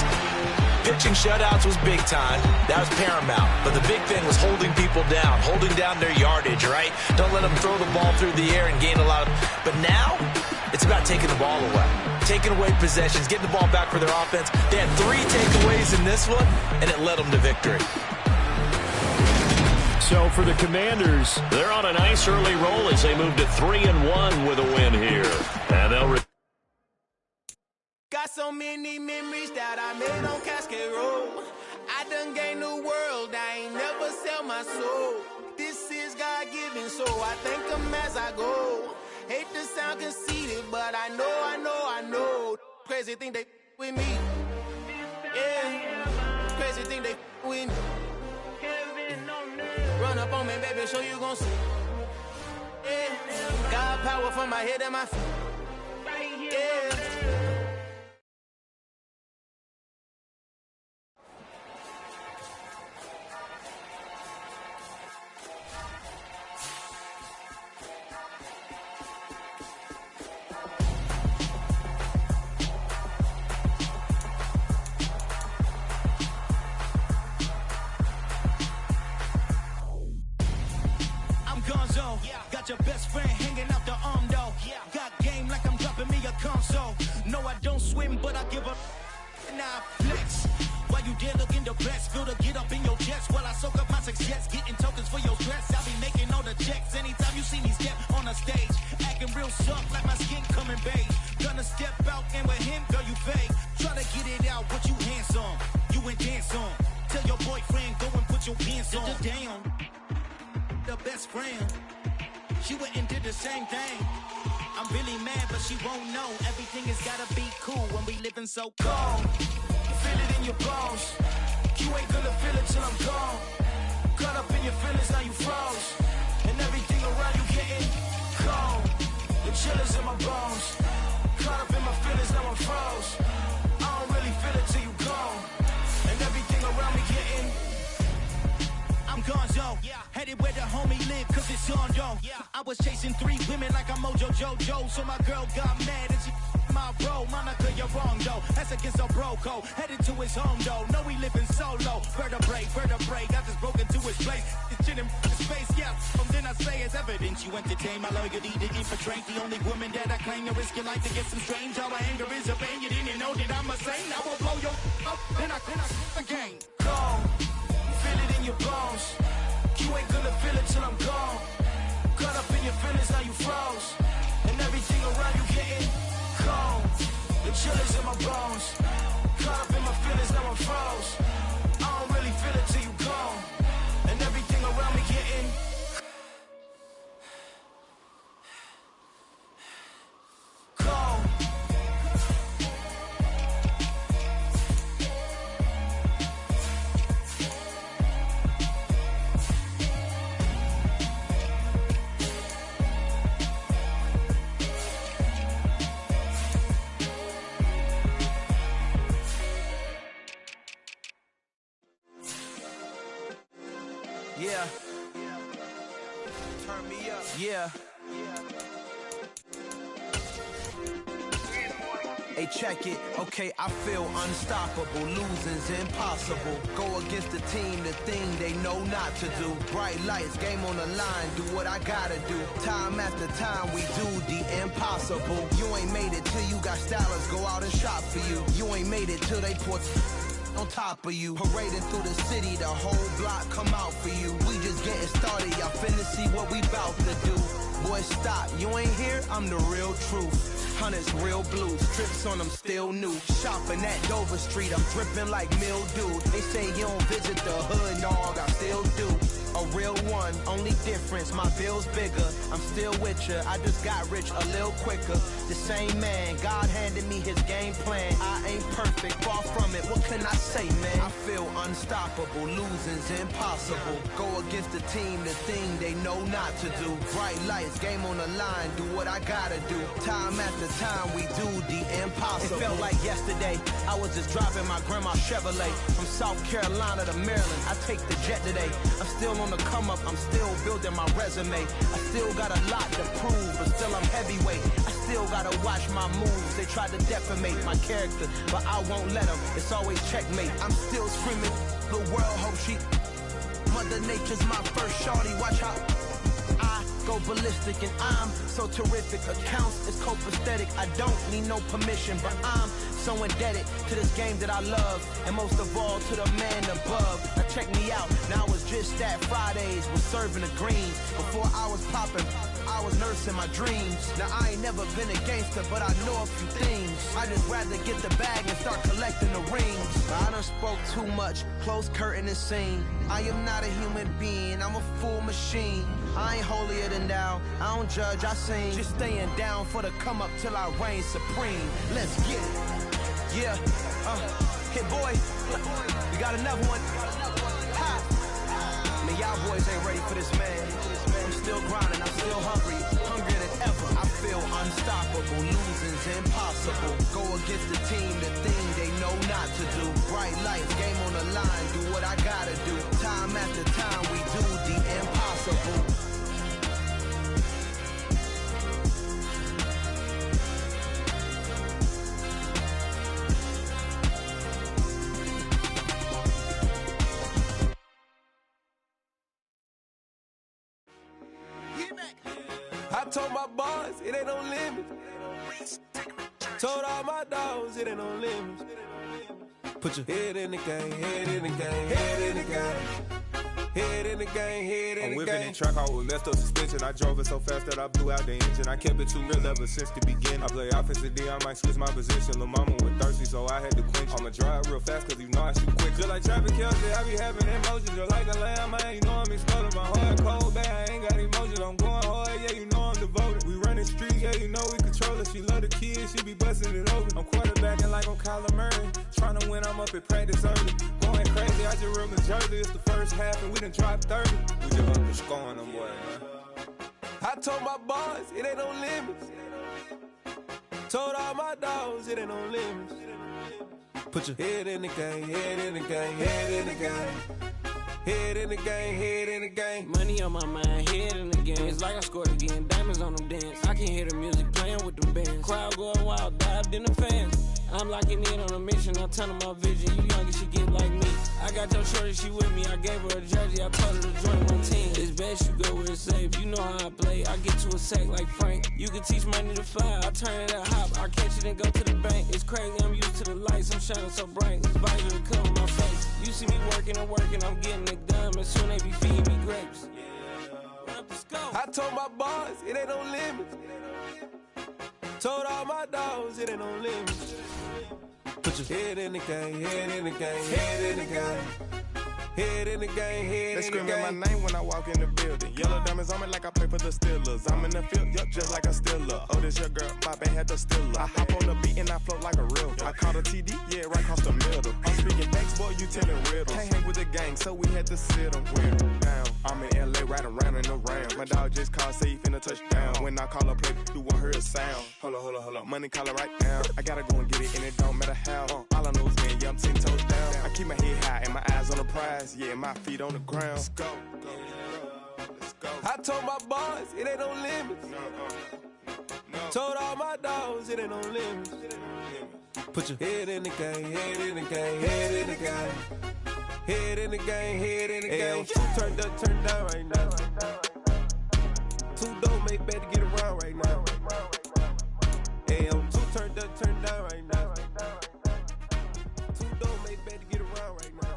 Speaker 3: pitching shutouts was big time. That was paramount. But the big thing was holding people down, holding down their yardage, right? Don't let them throw the ball through the air and gain a lot of... But now, it's about taking the ball away. Taking away possessions, getting the ball back for their offense. They had 3 takeaways in this one, and it led them to victory.
Speaker 5: So for the Commanders,
Speaker 2: they're on a nice early roll as they move to 3-1 with a win here. And they'll
Speaker 1: got so many memories that I made on Cascade Road. I done gained the world, I ain't never sell my soul. This is God-given, so I thank him as I go. Hate to sound conceited, but I know. Crazy thing they with me. Yeah, crazy thing they with me. Run up on me, baby, show you gon' see. Yeah, God power from my head and my feet. Yeah.
Speaker 6: Your best friend hanging out the arm though. Got game like I'm dropping me a console. No, I don't swim, but I give a now flex. While you there looking depressed, feel to get up in your chest while I soak up my success, getting tokens for your stress. I'll be making all the checks anytime you see me step on a stage, acting real soft like my skin coming beige. Gonna step out and with him, girl, you fake. Try to get it out, but you handsome, you ain't dance on. Tell your boyfriend go and put your pants on. Down, the best friend. She went and did the same thing. I'm really mad, but she won't know. Everything has gotta be cool when we living so cold. Feel it in your bones. You ain't gonna feel it till I'm gone. Caught up in your feelings, now you froze. And everything around you getting cold. The chill is in my bones. Caught up in my feelings, now I'm froze. I don't really feel it till you gone. And everything around me getting I'm gonzo, headed where the homie live, cause it's on though. I was chasing 3 women like I'm Mojo Jojo, so my girl got mad and she my bro. Monica, you're wrong though, that's against a bro code. Headed to his home though, no we living solo. Vertebrae, got this broken to his place. It's chin in his face, yeah. From then I say it's evidence you entertain my loyalty to infiltrate. The only woman that I claim to risk your life to get some strange. All my anger is a pain, you didn't know that I'm a saint. I will blow your up, then I again. Go. Feel it in your bones. You ain't gonna feel it till I'm gone. Caught up in your feelings, now you froze. And everything around you getting cold. The chill is in my bones. Caught up in my feelings, now I'm froze. I don't really feel it till you gone. And everything around me getting cold.
Speaker 1: Yeah. Turn me up. Yeah. Hey, check it. Okay, I feel unstoppable. Losing's impossible. Go against the team, the thing they know not to do. Bright lights, game on the line. Do what I gotta do. Time after time, we do the impossible. You ain't made it till you got stylers go out and shop for you. You ain't made it till they put on top of you. Parading through the city, the whole block come out for you. We just getting started, y'all finna see what we bout to do. Boy, stop, you ain't here, I'm the real truth. Hunters, real blues, trips on them still new. Shopping at Dover Street, I'm dripping like mildew. They say you don't visit the hood, dog, I still do. A real one, only difference, my bill's bigger. I'm still with ya, I just got rich a little quicker. The same man, God handed me his game plan. I ain't perfect, far from it, what can I say, man? I feel unstoppable, losing's impossible. Go against the team, the thing they know not to do. Bright lights, game on the line, do what I gotta do. Time after time, we do the impossible. It felt like yesterday, I was just driving my grandma's Chevrolet. From South Carolina to Maryland, I take the jet today. I'm still on the come up, I'm still building my resume. I still got a lot to prove, but still I'm heavyweight. I still gotta watch my moves. They tried to defamate my character, but I won't let them. It's always checkmate. I'm still screaming, the world hope she. Mother Nature's my first shorty, watch how I go ballistic and I'm so terrific. Accounts is copacetic, I don't need no permission, but I'm So indebted to this game that I love, and most of all to the man above. Now check me out, now I was just that Fridays was serving the greens. Before I was popping, I was nursing my dreams. Now I ain't never been a gangster, but I know a few things. I just rather get the bag and start collecting the rings. I done spoke too much, close curtain and scene. I am not a human being, I'm a full machine. I ain't holier than thou, I don't judge, I sing. Just staying down for the come up till I reign supreme. Let's get it. Yeah, hit boy, we got another one. Ha! Man, y'all boys ain't ready for this, man. I'm still grinding, I'm still hungry, hungrier than ever. I feel unstoppable, losing's impossible. Go against the team, the thing they know not to do. Bright lights, game on the line, do what I gotta do. Time after time, we do the impossible.
Speaker 7: I told my boys, it ain't no limits. Told all my dogs, it ain't no limits. Put your head in the game, head in the game, head in the game. Head in the game, head in the game.
Speaker 8: I'm whipping in track, I was messed up suspension. I drove it so fast that I blew out the engine. I kept it too real ever since the beginning. I play offensive D, I might switch my position. Lil' mama was thirsty, so I had to quench. I'ma drive real fast, cause you know I shoot quick. Just like Travis Kelce, I be having emotions. Just like a lamb, man, you know I'm exploding. My heart cold, bad, I ain't got emotions. I'm going hard, yeah, you know I'm devoted. We running street, yeah, you know we control it. She love the kids, she be busting it over. I'm quarterbacking like I'm Kyler Murray. Trying to win, I'm up at practice early. Going crazy, I just real Jersey. It's the first half and we done dropped 30. We just up to scoring them, boy, man.
Speaker 7: I told my boys, it ain't no limits. Told all my dogs, it ain't no limits. Put your head in the game, head in the game, head in the game. Head in the game, head in the game.
Speaker 9: Money on my mind, head in the game. It's like I scored again, diamonds on them dance. I can hear the music playing with them bands. Crowd going wild, dived in the fans. I'm locking in on a mission, I tell them my vision. You young and she get like me. I got your shorty, she with me. I gave her a jersey, I told her to join my team. It's best you go where it's safe. You know how I play. I get to a sack like Frank. You can teach money to fly. I turn it up hop. I catch it and go to the bank. It's crazy, I'm used to the lights. I'm shining so bright. This visor to cover my face. You see me working and working. I'm getting it done. And soon they be feeding me grapes.
Speaker 7: I told my boys, it ain't no limits. Told all my dogs, it ain't no limits. Put your head in the game, head in the game, head in the game. Head in the game, head
Speaker 8: They
Speaker 7: in the game.
Speaker 8: screaming my name when I walk in the building. Yellow diamonds on me like I play for the Steelers. I'm in the field, yup, just like a Steeler. Oh, this your girl, my band had the Steeler. I hop on the beat and I float like a real. I caught a TD, yeah, right across the middle. I'm speaking thanks, boy, you telling riddles. Can't hang with the gang, so we had to sit them down. I'm in LA, riding round and around. My dog just called, say he finna touchdown. When I call a play, you won't hear a sound. Hold up, money call it right now. I gotta go and get it, and it don't matter how. All I know is win, yeah, I'm 10 toes down. I keep my head high and my eyes on the prize. Yeah, my feet on the ground. Let's go.
Speaker 7: I told my boys, it ain't no limits. Told all my dogs, it ain't no limits. Put your head in the game, head in the game, head in the game. Head in the game, head in the game. Two turned up, turned down right now. Two don't make bad to get around right now. Two turned up, turned down right now. Two don't make bad to get around right now.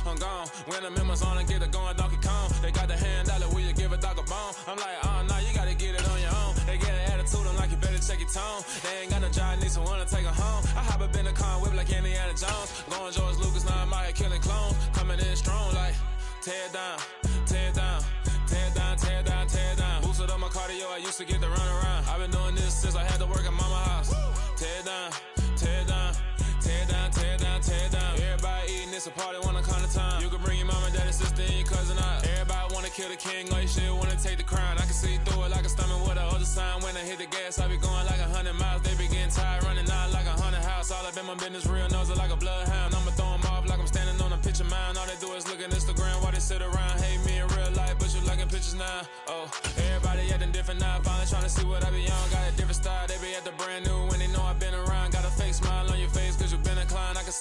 Speaker 10: I'm gone. When I'm in my zone, I get it going Donkey Kong. They got the hand dollar, will you give a dog a bone? I'm like, oh no, you gotta get it on your own. They get an attitude, I'm like, you better check your tone. They ain't got no job, need someone to take her home. I hop up in the car, whip like Indiana Jones. Going George Lucas, now I'm out here killing clones. Coming in strong like, tear down, tear down, tear down, tear down, tear down. Boosted up my cardio, I used to get to run around. I've been doing this since I had to work at mama house. Tear down, tear down, tear down, tear down, tear down. Everybody eating, it's a party, wanna come to time. You can bring your mama, daddy, sister, and your cousin out. Everybody wanna kill the king, or you shit wanna take the crown. I can see through it like a stomach with a other sign. When I hit the gas, I be going like 100 miles. They be getting tired, running out like 100 house. All up in my business, real nose like a bloodhound. I'ma throw 'em off like I'm standing on a picture mound. All they do is look at Instagram while they sit around. Hate me in real life, but you liking pictures now.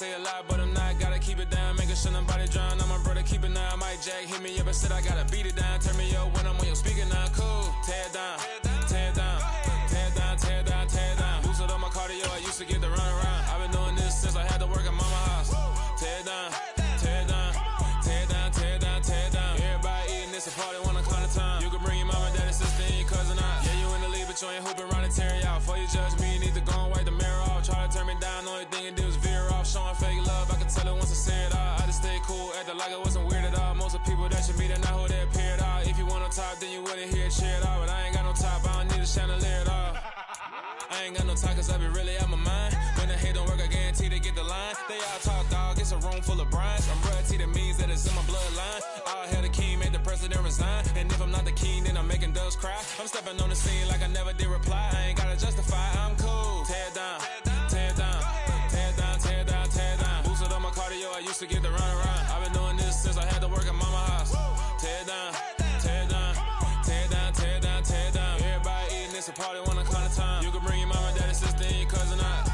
Speaker 10: say a lot, but I'm not. Gotta keep it down, making sure nobody drown. I'm my brother, keep it down. Mike Jack hit me up and said I gotta beat it down. Turn me up when I'm on your speaker now. Cool, tear it down, tear it down, tear it down, tear it down, tear it down. Boosted up my cardio, I used to get the run around. I've been doing this since I had to work at mama house. Tear it down, tear it down, tear it down, tear it down, tear it down. Everybody eating this, a party, 1 o'clock of time. You can bring your mama, daddy, sister, and your cousin out. Yeah, you in the league, but you ain't hooping around and tearing out. Before you judge me, you need to go and wipe the mirror off. Try to turn me down, the only thing it did was veer off. Showing fake love, I can tell it once I say it all. I just stay cool, acting like it wasn't weird at all. Most of the people that you meet are not who they appear at all. If you want on top, then you wouldn't hear it cheer at all. But I ain't got no top, I don't need a chandelier at all. I ain't got no time, cause I be really out my mind. When the hate don't work, I guarantee they get the line. They all talk, dog, it's a room full of brines. I'm royalty, that means that it's in my bloodline. All hail the king, made the president resign. And if I'm not the king, then I'm making doves cry. I'm stepping on the scene like I never did reply. I ain't gotta justify, I'm cool. Tear it down, tear it down, tear it down, tear it down, tear it down. Boosted up my cardio, I used to get the run around. I've been doing this since I had to work at mama house. Tear it down, tear it down, tear it down, tear it down, tear it down. Everybody eating this, a party, 1 o'clock of time. You can bring your mama, daddy, sister, and your cousin out.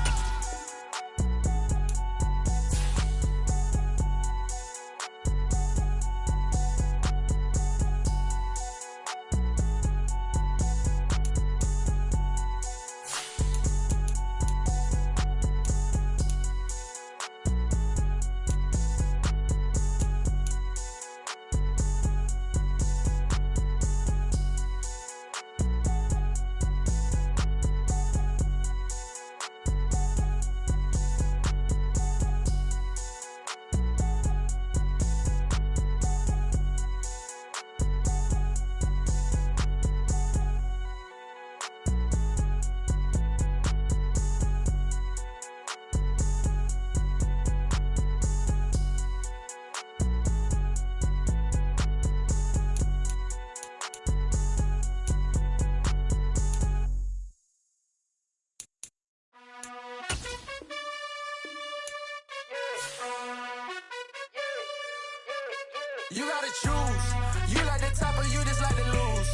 Speaker 1: You gotta choose. You like the top or you just like to lose.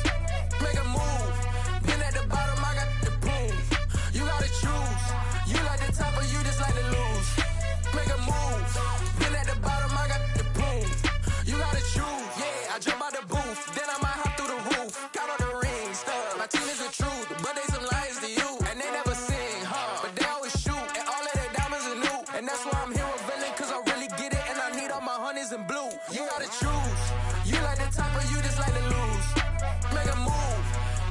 Speaker 1: Make a move. Been at the bottom, I got the boom. You gotta choose. You like the top or you just like to lose. Make a move. Been at the bottom, I got the boom. You gotta choose. Yeah, I jump out the booth, then I might hop through the roof. Count on the rings, stuff. My team is the truth, but they some liars to you. And they never sing, but they always shoot. And all of their diamonds are new. And that's why I'm here with Villain, cause I really get it. And I need all my honeys in blue. You gotta choose. You like the top or you just like to lose. Make a move.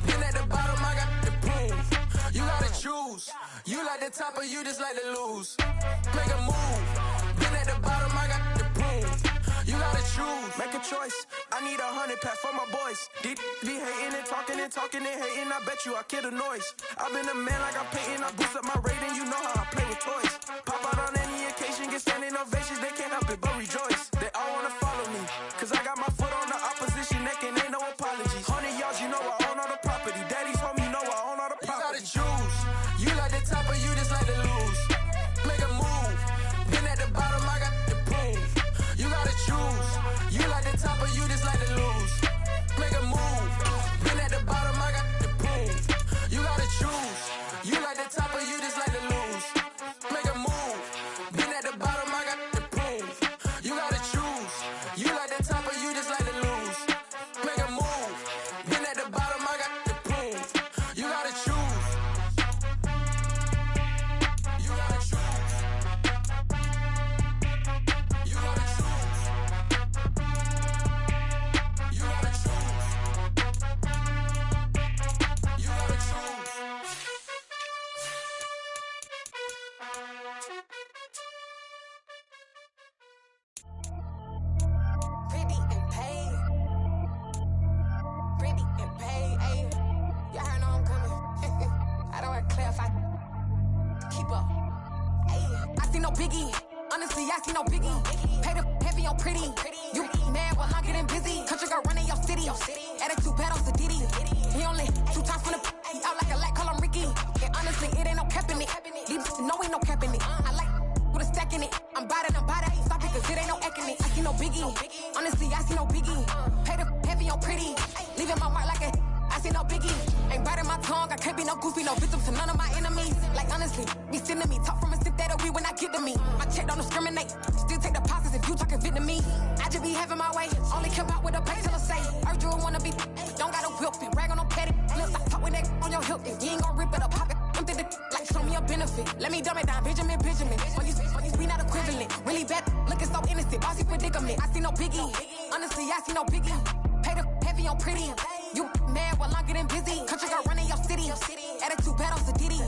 Speaker 1: Been at the bottom, I got the boom. You gotta choose. You like the top or you just like to lose. Make a move. Been at the bottom, I got the boom. You gotta choose. Make a choice. I need 100 pack for my boys. Deep be hating and talking and hating. I bet you I kill the noise. I've been a man like I'm painting. I boost up my rating. You know how I play with toys. Pop out on any occasion, get standing ovations. They can't help it but rejoice. They all wanna follow me, cause I got my foot on the opposition neck and ain't no apologies. 100 yards, you know I own all the property. Daddy's home, you know I own all the property. You gotta choose. You like the top or you just like to lose. Make a move. Been at the bottom, I got the boom. You gotta choose. You like the top or you just like to lose. Make a move. Been at the bottom, I got the boom. You gotta choose. You like the top or you just like to lose. Make a move. Been at the bottom, I got the boom. You gotta choose. You like the top or you just like to lose. Make a move. Been at the bottom, I got the boom. You gotta choose. You gotta choose. You gotta choose. You gotta choose. You gotta choose.
Speaker 11: Pretty and paid. Pretty and paid, ayy. Y'all heard I'm coming. I don't want to clarify. Keep up. Ayy. I see no biggie. Honestly, I see no biggie. Pay the heavy on pretty. You mad while I'm getting busy. Country girl running your city. Attitude bad on Sadiddy. He only 2 times from the he out like a light, call him Ricky. And honestly, it ain't no cap in it. These know ain't no cap in it. I like with a stack in it. I'm by that, ain't stop it, cause it ain't no acting it. I see no biggie. Honestly, I see no biggie. Pay the heavy on pretty. Leaving my mark like a I see no biggie. Ain't biting my tongue, I can't be no goofy, no victim to none of my enemies. Like honestly, be sending me talk from a stick that'll be when I get to me. My check don't discriminate, still take deposits if you talking Vietnamese. I just be having my way, only come out with a pay till I say. Urge you wanna be, don't gotta whip it, rag on no petty. Lips, I talk with that on your hip, if you ain't gon' rip it up, pop it. Empty the like show me a benefit. Let me dumb it down, Benjamin. When you we not equivalent, really bad, looking so innocent, bossy predicament. I see no biggie, honestly, I see no biggie. Pay the heavy on pretty. You mad while I'm getting busy. Country girl running your city. Attitude bad on Diddy.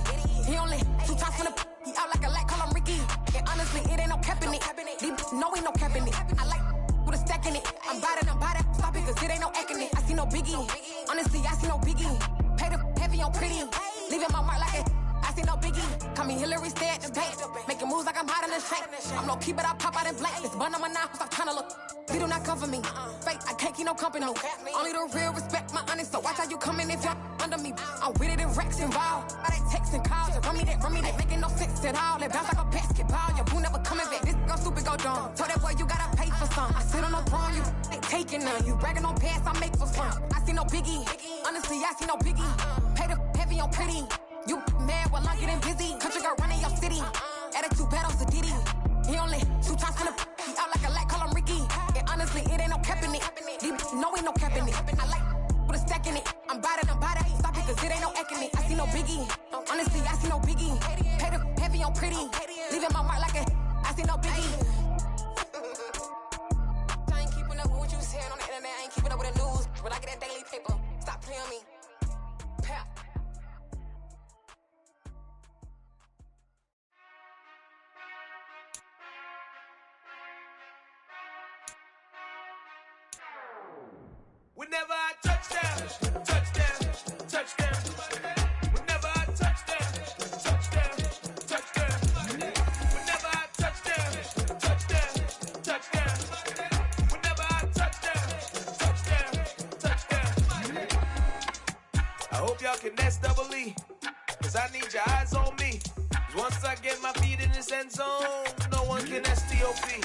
Speaker 11: He only 2 times from the he out like a light, call him Ricky. And honestly, it ain't no cap in it. No, ain't no cap in it. I like with a stack in it. I'm by that. Stop it, cause it ain't no acting it. I see no biggie. Honestly, I see no biggie. Pay the heavy on pretty. Leaving my mark like it. I see no biggie. Call me Hillary, stay at the bank. Making moves like I'm hot in the shank. I'm low key, but I pop out in blank. This bun on my knife, stop trying to look. They do not come for me. Fake, I can't keep no company. Only the real respect my honest. So watch how you coming if you're under me. I'm with it and Rex involved. I they texting calls. Just run me that. Making no sense at all. They bounce like a basketball. Your boo never coming back. This go stupid, go dumb. Told that boy you gotta pay for some. I sit on no throne, you ain't taking none. You bragging on pants, I make for fun. I see no biggie. Honestly, I see no biggie. Pay the heavy on pretty. You mad while I'm getting busy. Country girl running your city. Attitude bad on Diddy. He only 2 times from the he out like a light, call him Ricky. And honestly, it ain't no cap in it. No, ain't no cap in it. I like with a stack in it. I'm by that. Stop it, cause it ain't no acting it. I see no biggie. Honestly, I see no biggie. Pay the heavy on pretty. Leaving my mark like a I see no biggie. I ain't keeping up with what you saying on the internet. I ain't keeping up with the news. When I get that daily paper, stop playing me. Pap.
Speaker 7: Whenever I touchdown. Whenever I touchdown. Whenever I touchdown. Whenever I touchdown. I hope y'all can nest double E, cause I need your eyes on me. Once I get my feet in this end zone, no one can STOP.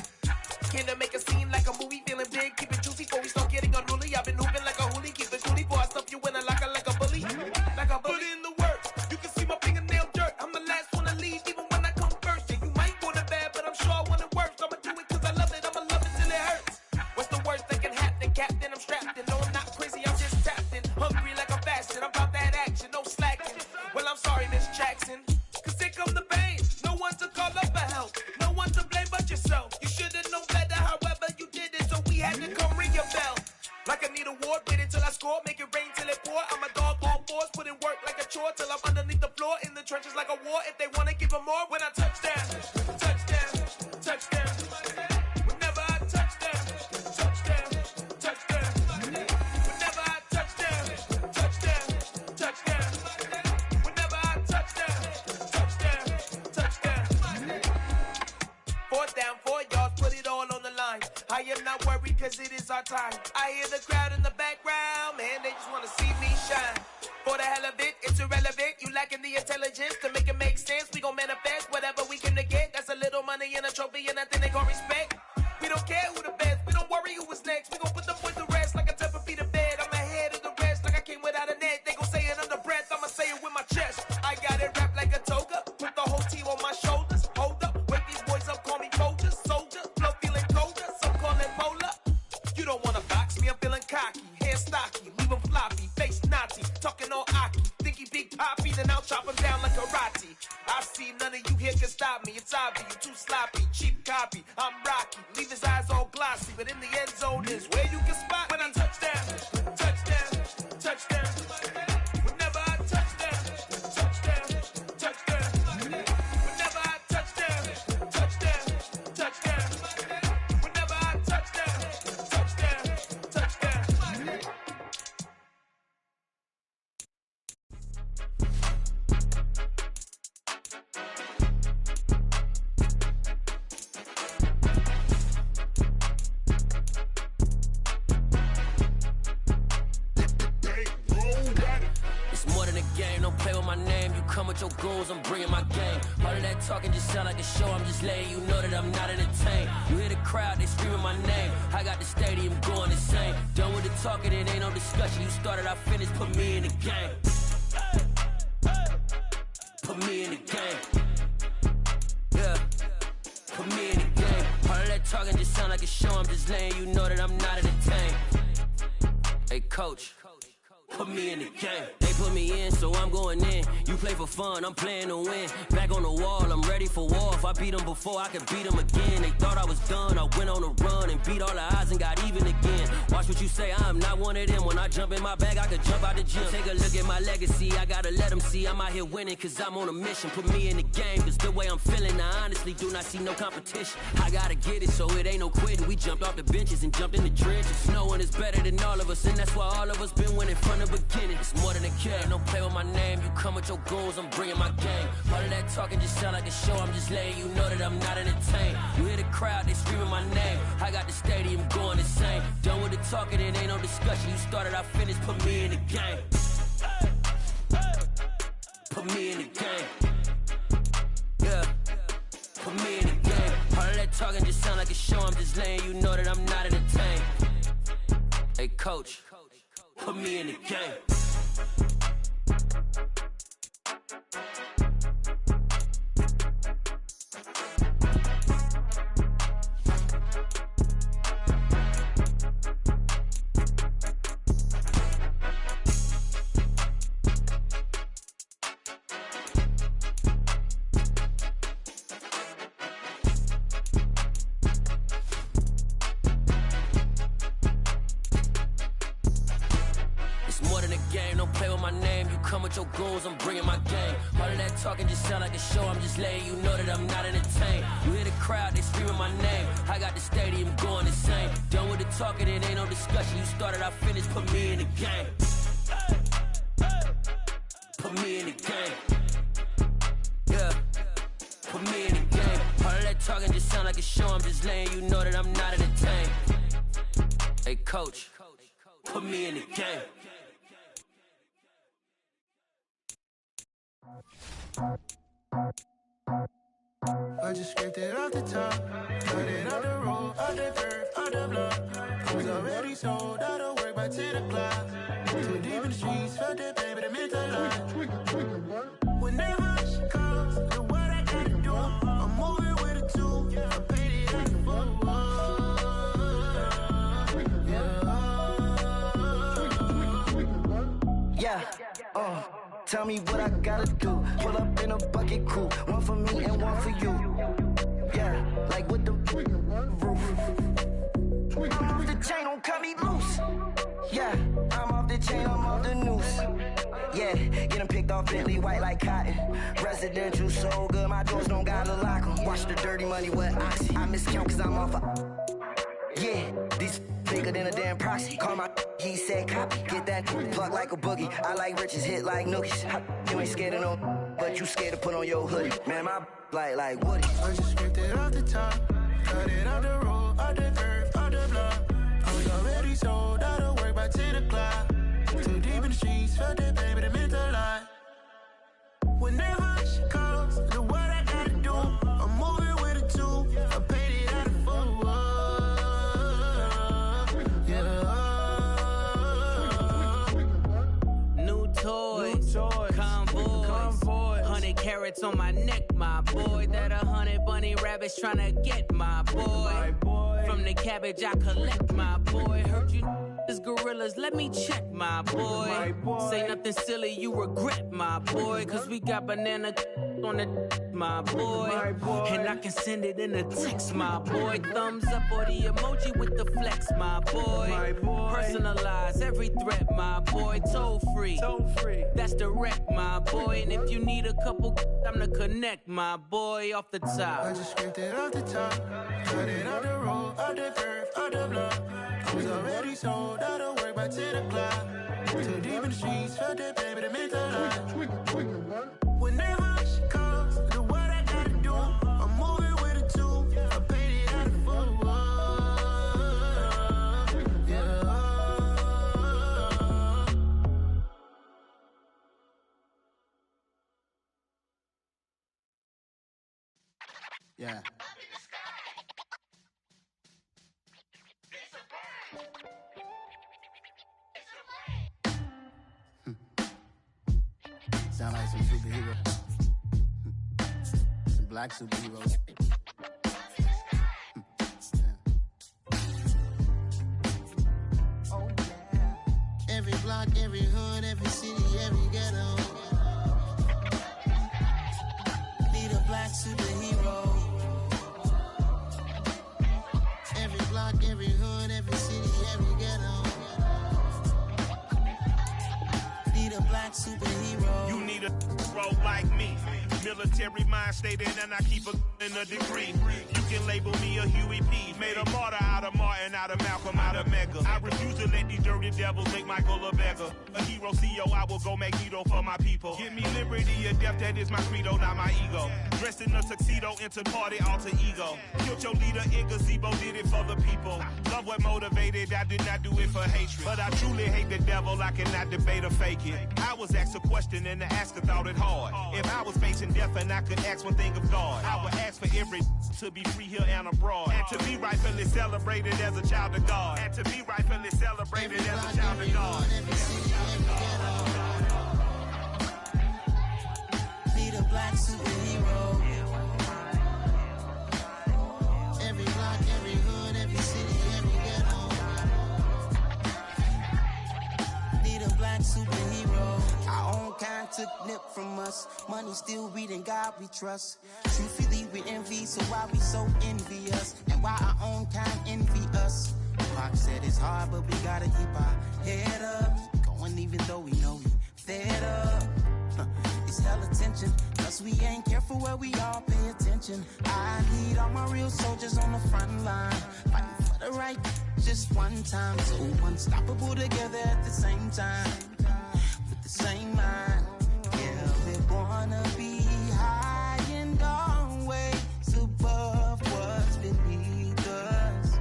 Speaker 7: Can I make a scene like a movie, feeling big, keep it juicy before we start getting unruly. I've been hooping like a hoolie, keep it coolie before I stuff you in a locker like a bully. Like a bully. Put in the work, you can see my fingernail dirt. I'm the last one to leave, even when I come first. Yeah, you might want it bad, but I'm sure I want it worse. I'ma do it cause I love it, I'ma love it till it hurts. What's the worst that can happen, Captain? I'm strapped in, no I'm not crazy, I'm just tapped in. Hungry like I'm fasting, I'm about that action, no slacking. Well, I'm sorry, Miss Jackson, cause here come the pain. No one to call up for help, no one to blame but yourself. You should've known better, however you did it, so we had to come ring your bell. Like I need a ward, wait until I score, make it rain till it pour. I'm a dog on fours, put in work like a chore till I'm underneath the floor, in the trenches like a war. If they wanna give them more, when I touchdown. Whenever I touchdown. Whenever I touchdown. Whenever I touchdown. 4th down, 4 yards, put it all on the line. I am not worried cause it is our time. I hear the crowd in the background, man, they just wanna see me shine. For the hell of it, it's irrelevant. You lacking the intelligence to make it make sense. We gon' manifest whatever we came to get. That's a little money and a trophy and nothing they call respect. We don't care who the best, we don't worry who was next. We gon' put the boys to rest like a temper feet of bed. I'm ahead of the rest like I came without a net. They gon' say it under breath, I'ma say it with my chest. I got it wrapped like a toga, put the whole team on my shoulders. Hold up, wake these boys up, call me Folger, soldier. Flow feeling colder, some call it polar. You don't wanna box me, I'm feeling cocky. Hair stocky, leave 'em floppy, face naughty. Talking all aki, think he big poppy, then I'll chop him down like karate. I see none of you here can stop me. It's obvious, you too sloppy, cheap copy. I'm Rocky, leave his eyes all glossy, but in the end zone is where you can spot when I touchdown. Whenever I touchdown. Whenever I touchdown. Whenever I touchdown.
Speaker 12: don't play with my name. You come with your goons, I'm bringing my game. All of that talking just sound like a show, I'm just letting you know that I'm not entertained. You hear the crowd, they screaming my name. I got the stadium going insane. Done with the talking, it ain't no discussion. You started, I finished, put me in the game. Put me in the game. Yeah, put me in the game. All of that talking just sound like a show, I'm just letting you know that I'm not entertained. Hey, coach, put me in the game. They put me in, so I'm going in. You play for fun, I'm playing to win. Back on the wall, I'm ready for war. If I beat them before, I could beat them again. They thought I was done, I went on a run and beat all the odds and got even again. Watch what you say, I'm not one of them. When I jump in my bag, I could jump out the gym. Take a look at my legacy, I gotta let them see I'm out here winning, cause I'm on a mission. Put me in the game, cause the way I'm feeling, I honestly do not see no competition. I gotta get it, so it ain't no quitting. We jumped off the benches and jumped in the trenches. No one is better than all of us, and that's why all of us been winning from the beginning. It's more than a game, don't play with my name. You come with your goons, I'm bringing my game. All of that talking just sound like a show, I'm just letting you know that I'm not entertained. You hear the crowd, they screaming my name. I got the stadium going insane. Done with the talking, it ain't no discussion. You started, I finished, put me in the game. Put me in the game. Yeah, put me in the game. All of that talking just sound like a show, I'm just letting you know that I'm not entertained. Hey, coach, put me in the game. Your goals, I'm bringing my game. All of that talking just sound like a show, I'm just letting you know that I'm not entertained. You hear the crowd, they screaming my name. I got the stadium going insane. Done with the talking, it ain't no discussion. You started, I finished, put me in the game. Put me in the game. Yeah, put me in the game. All of that talking just sound like a show, I'm just letting you know that I'm not entertained. Hey, coach, put me in the game.
Speaker 13: I just scraped it off the top, cut it off the road, off the curve, off the block. I was already sold out of work by 10 o'clock. Too deep in the streets, felt that pain, but it meant a lot. When that hush comes, look what I gotta do. I'm moving with a two, I paid it at the
Speaker 14: Tell me what I gotta do. Pull up in a bucket crew, one for me and one for you. Yeah, like with the roof. I'm off the chain, don't cut me loose. Yeah, I'm off the chain, I'm off the noose. Yeah, getting picked off Bentley white like cotton. Residential so good, my doors don't gotta lock 'em. Watch the dirty money with Oxy. I miscount cause I'm off yeah, these bigger than a damn proxy. Call my he said copy. Get that plug like a boogie. I like riches, hit like nookies. You ain't scared of no, but you scared to put on your hoodie. Man, my like Woody.
Speaker 13: I just scraped it off the top, cut it off the road, off the curve, off the block. I was already sold out of work by 10 o'clock. Too deep in the streets, felt that pain, but it meant a lot. When that hush comes, look what I gotta do. I'm moving with a two, I paid it out of full.
Speaker 9: Toys, convoy, 100 carats on my neck, my boy. That 100 bunny rabbits tryna get my boy. From the cabbage I collect, my boy. Heard you is gorillas, let me check, my boy. Say nothing silly, you regret, my boy. Cause we got banana on the my boy. And I can send it in a text, my boy. Thumbs up or the emoji with the flex, my boy. Personalize every threat, my boy. Toll free. That's direct, my boy. And if you need a couple, I'm the connect, my boy. Off the top.
Speaker 13: I just scraped it off the top, cut it off the road, off the curve, off the block. I was already sold out of work by 10 o'clock. Too deep in the streets, felt that pain, but it meant a lot. When that hush comes, look what I gotta do. I'm moving with a two, I paid it out of full.
Speaker 15: Yeah. Sound like some superheroes. Some black superheroes. Oh, yeah. Every block, every hood, every city, every ghetto. Need a black superhero. Every block, every hood, every city, every ghetto. Need a black superhero.
Speaker 16: You need a role like me. Military mind stated, and I keep in a degree. You can label me a Huey P. Made a martyr out of Martin, out of Malcolm, out of Mega. I refuse to let these dirty devils make Michael a beggar. A hero CEO, I will go Magneto for my people. Give me liberty or death, that is my credo, not my ego. Dressed in a tuxedo, into party, alter ego. Killed your leader in gazebo, did it for the people. Love what motivated, I did not do it for hatred. But I truly hate the devil, I cannot debate or fake it. I was asked a question and the asker thought it hard. If I was facing death and I could ask one thing of God, I would ask for every to be free here and abroad, and to be rightfully celebrated as a child of God, and to be rightfully celebrated as a child of God.
Speaker 15: Need a black superhero. Every block, every hood, every city, every ghetto. Need a black superhero. Our own kind took nip from us. Money still reading, God we trust. Truthfully we envy, so why we so envious? And why our own kind envy us? Pac said it's hard, but we gotta keep our head up. Going even though we know we fed up. It's hella tension, cause we ain't careful where we all pay attention. I need all my real soldiers on the front line, fighting for the right just one time. So unstoppable together at the same time, with the same mind. Yeah, we're gonna be high and always above what's beneath us.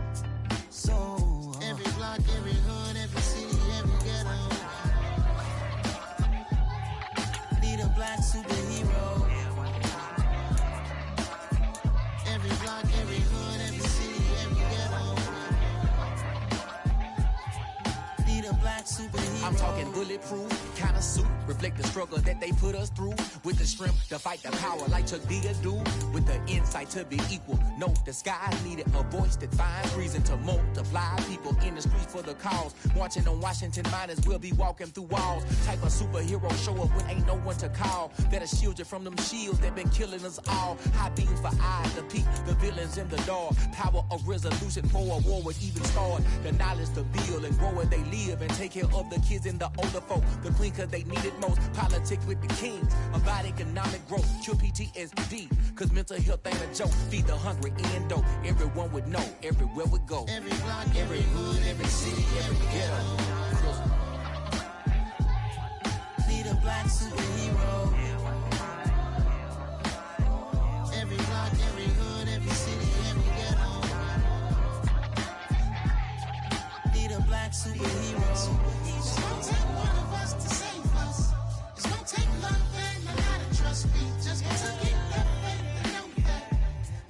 Speaker 15: So every block, every hood, every city, every ghetto. Need a black superhero. Every block, every hood, every city, every ghetto. Need a black superhero.
Speaker 17: I'm talking bulletproof kind of suit, reflect the struggle that they put us through. With the strength to fight the power like Chuck D do. With the insight to be equal. No, the sky needed a voice that finds reason to multiply. People in the streets for the cause. Marching on Washington, might as well be walking through walls. Type of superhero show up when ain't no one to call. That'll shield you from them shields that been killing us all. High beams for eyes to peek the villains in the dark. Power of resolution for a war would even start. The knowledge to build and grow where they live and take care of the kids and the older folk. The clean cause they need it most. Politics with the kings. About economic growth. Cure PTSD. Cause mental health ain't a joke. Feed the hungry and dope. Everyone would know. Everywhere we go.
Speaker 15: Every block, every hood, every city, every ghetto. Need a black superhero. Every block, every hood, every city, every ghetto. Need a black superhero. It's gonna take one of us to save us. It's gonna take love and a lot of trust. We just gotta get that faith and know that.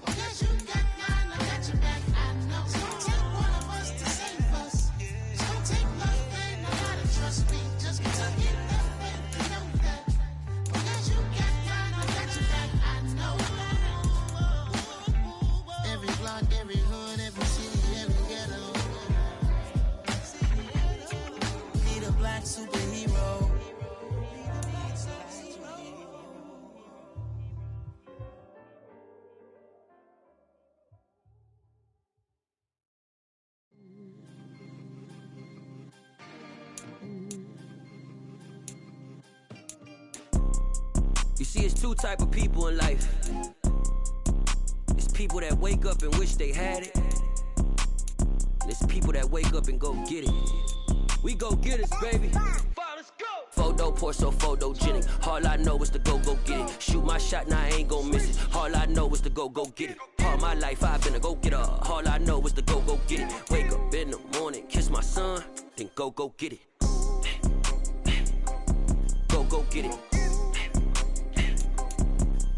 Speaker 15: Because you got mine, I got your back. I know. It's gonna take one of us to save us. It's gonna take love and a lot of trust. We just gotta get that faith and know that. Because you got mine, I got your back. I know. Every block, every hood, every city, every ghetto. Need a black superhero.
Speaker 12: You see, it's two type of people in life. It's people that wake up and wish they had it. And it's people that wake up and go get it. We go get it, baby. Photo poor, so photogenic. All I know is to go get it. Shoot my shot, now I ain't gon' miss it. All I know is to go get it. All my life I've been a go-getter. All I know is to go get it. Wake up in the morning, kiss my son, then go get it. Go get it.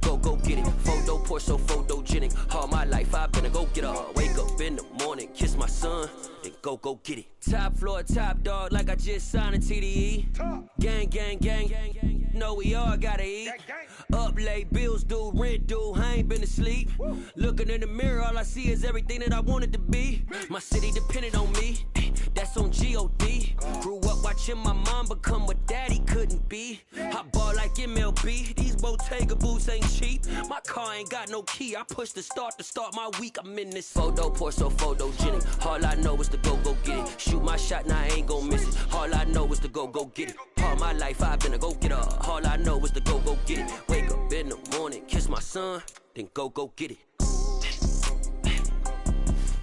Speaker 12: Go go get it. Photo pour so photogenic. All my life I've been a go-getter. Wake up in the morning, kiss my son, then go get it. Top floor, top dog, like I just signed a TDE. Gang, gang, gang, gang, gang. Know we all gotta eat. Up late, bills due, rent due, I ain't been asleep. Looking in the mirror, all I see is everything that I wanted to be. My city depended on me, that's on G.O.D. Grew up watching my mom become what daddy couldn't be. I ball like MLB, these Bottega boots ain't cheap. My car ain't got no key, I push the start to start my week. I'm in this photo pour so photogenic. All I know is to go get it. Shoot my shot, now I ain't gon' miss it. All I know is to go get it. All my life I've been a go-getter. All I know is to go get it. Wake up in the morning, kiss my son, then go get it.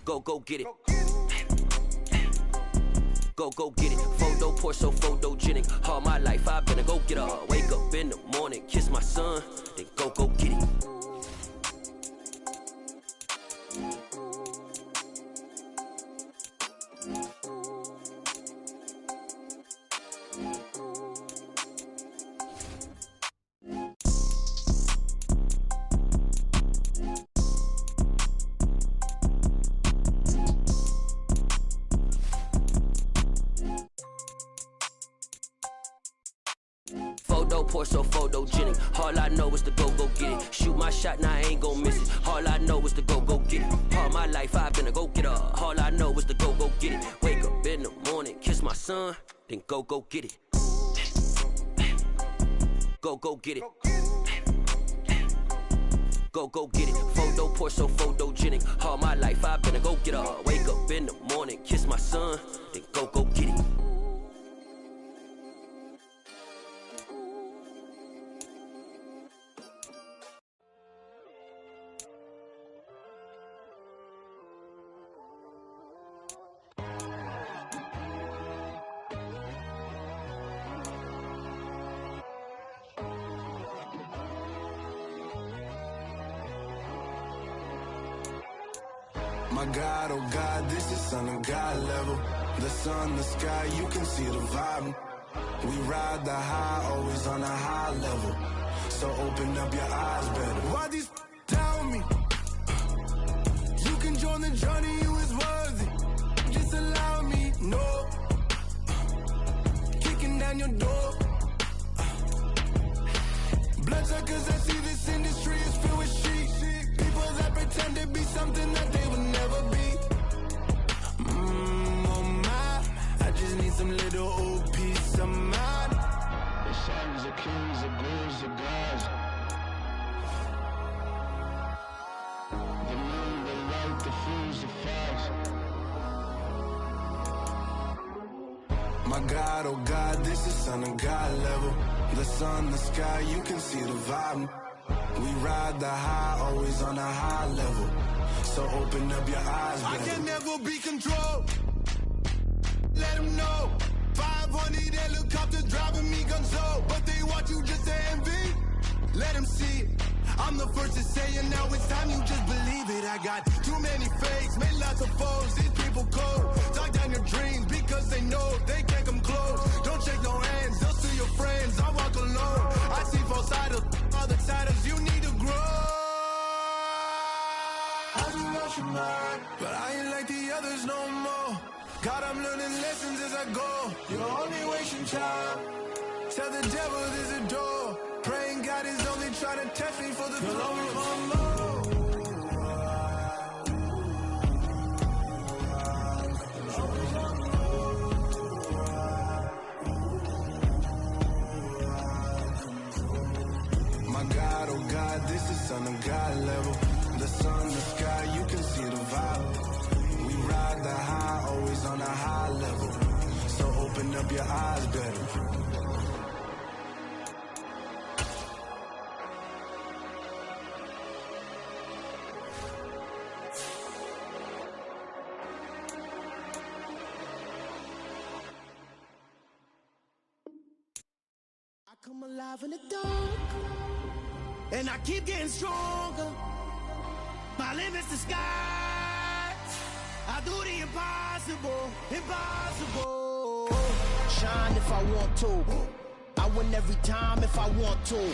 Speaker 12: Go get it. Go get it. Photo pour so photogenic. All my life I've been a go-getter. Wake up in the morning, kiss my son, then go get it. Photo pour so photogenic. All I know is to go get it. Shoot my shot, now I ain't gon' miss it. All I know is to go get it. All my life I've been a go-getter. All I know is to go get it. Wake up in the morning, kiss my son, then go get it. Go get it. Go get it. Photo pour so photogenic. All my life I've been a go-getter. Wake up in the morning, kiss my son, then go get it.
Speaker 13: My God, oh God, this is Son of God level. The sun, the sky, you can see the vibe. We ride the high, always on a high level. So open up your eyes better. Why these tell me? You can join the journey, you is worthy. Just allow me, no. Kicking down your door. Bloodsuckers, I see this industry is filled with sheep. People that pretend to be something that they would never be. Oh my, I just need some little old peace of mind. The sons of kings, the ghouls, the gods. The moon, the light, the fools, the facts. My God, oh God, this is Son of God level. The sun, the sky, you can see the vibe. We ride the high, always on a high level. So open up your eyes, baby. I can never be controlled. Let them know. 500 helicopters driving me gonzo. But they watch you just to envy. Let them see it. I'm the first to say it, now it's time you just believe it. I got too many fakes, made lots of foes. These people cold. Talk down your dreams because they know they can't come close. Don't shake no hands, they'll see your friends. I walk alone. I see both sides of other siders. You need to grow. I just lost your mind, but I ain't like the others no more. God, I'm learning lessons as I go. You're only wasting time. Tell the devil there's a door. Praying God is only trying to test me for the glory of Allah. My God, oh God, this is Son of God level. The sun, the sky, you can see the vibe. We ride the high, always on a high level. So open up your eyes better.
Speaker 6: Come alive in the dark, and I keep getting stronger. My limit's the sky. I do the impossible, impossible. Shine if I want to. I win every time if I want to.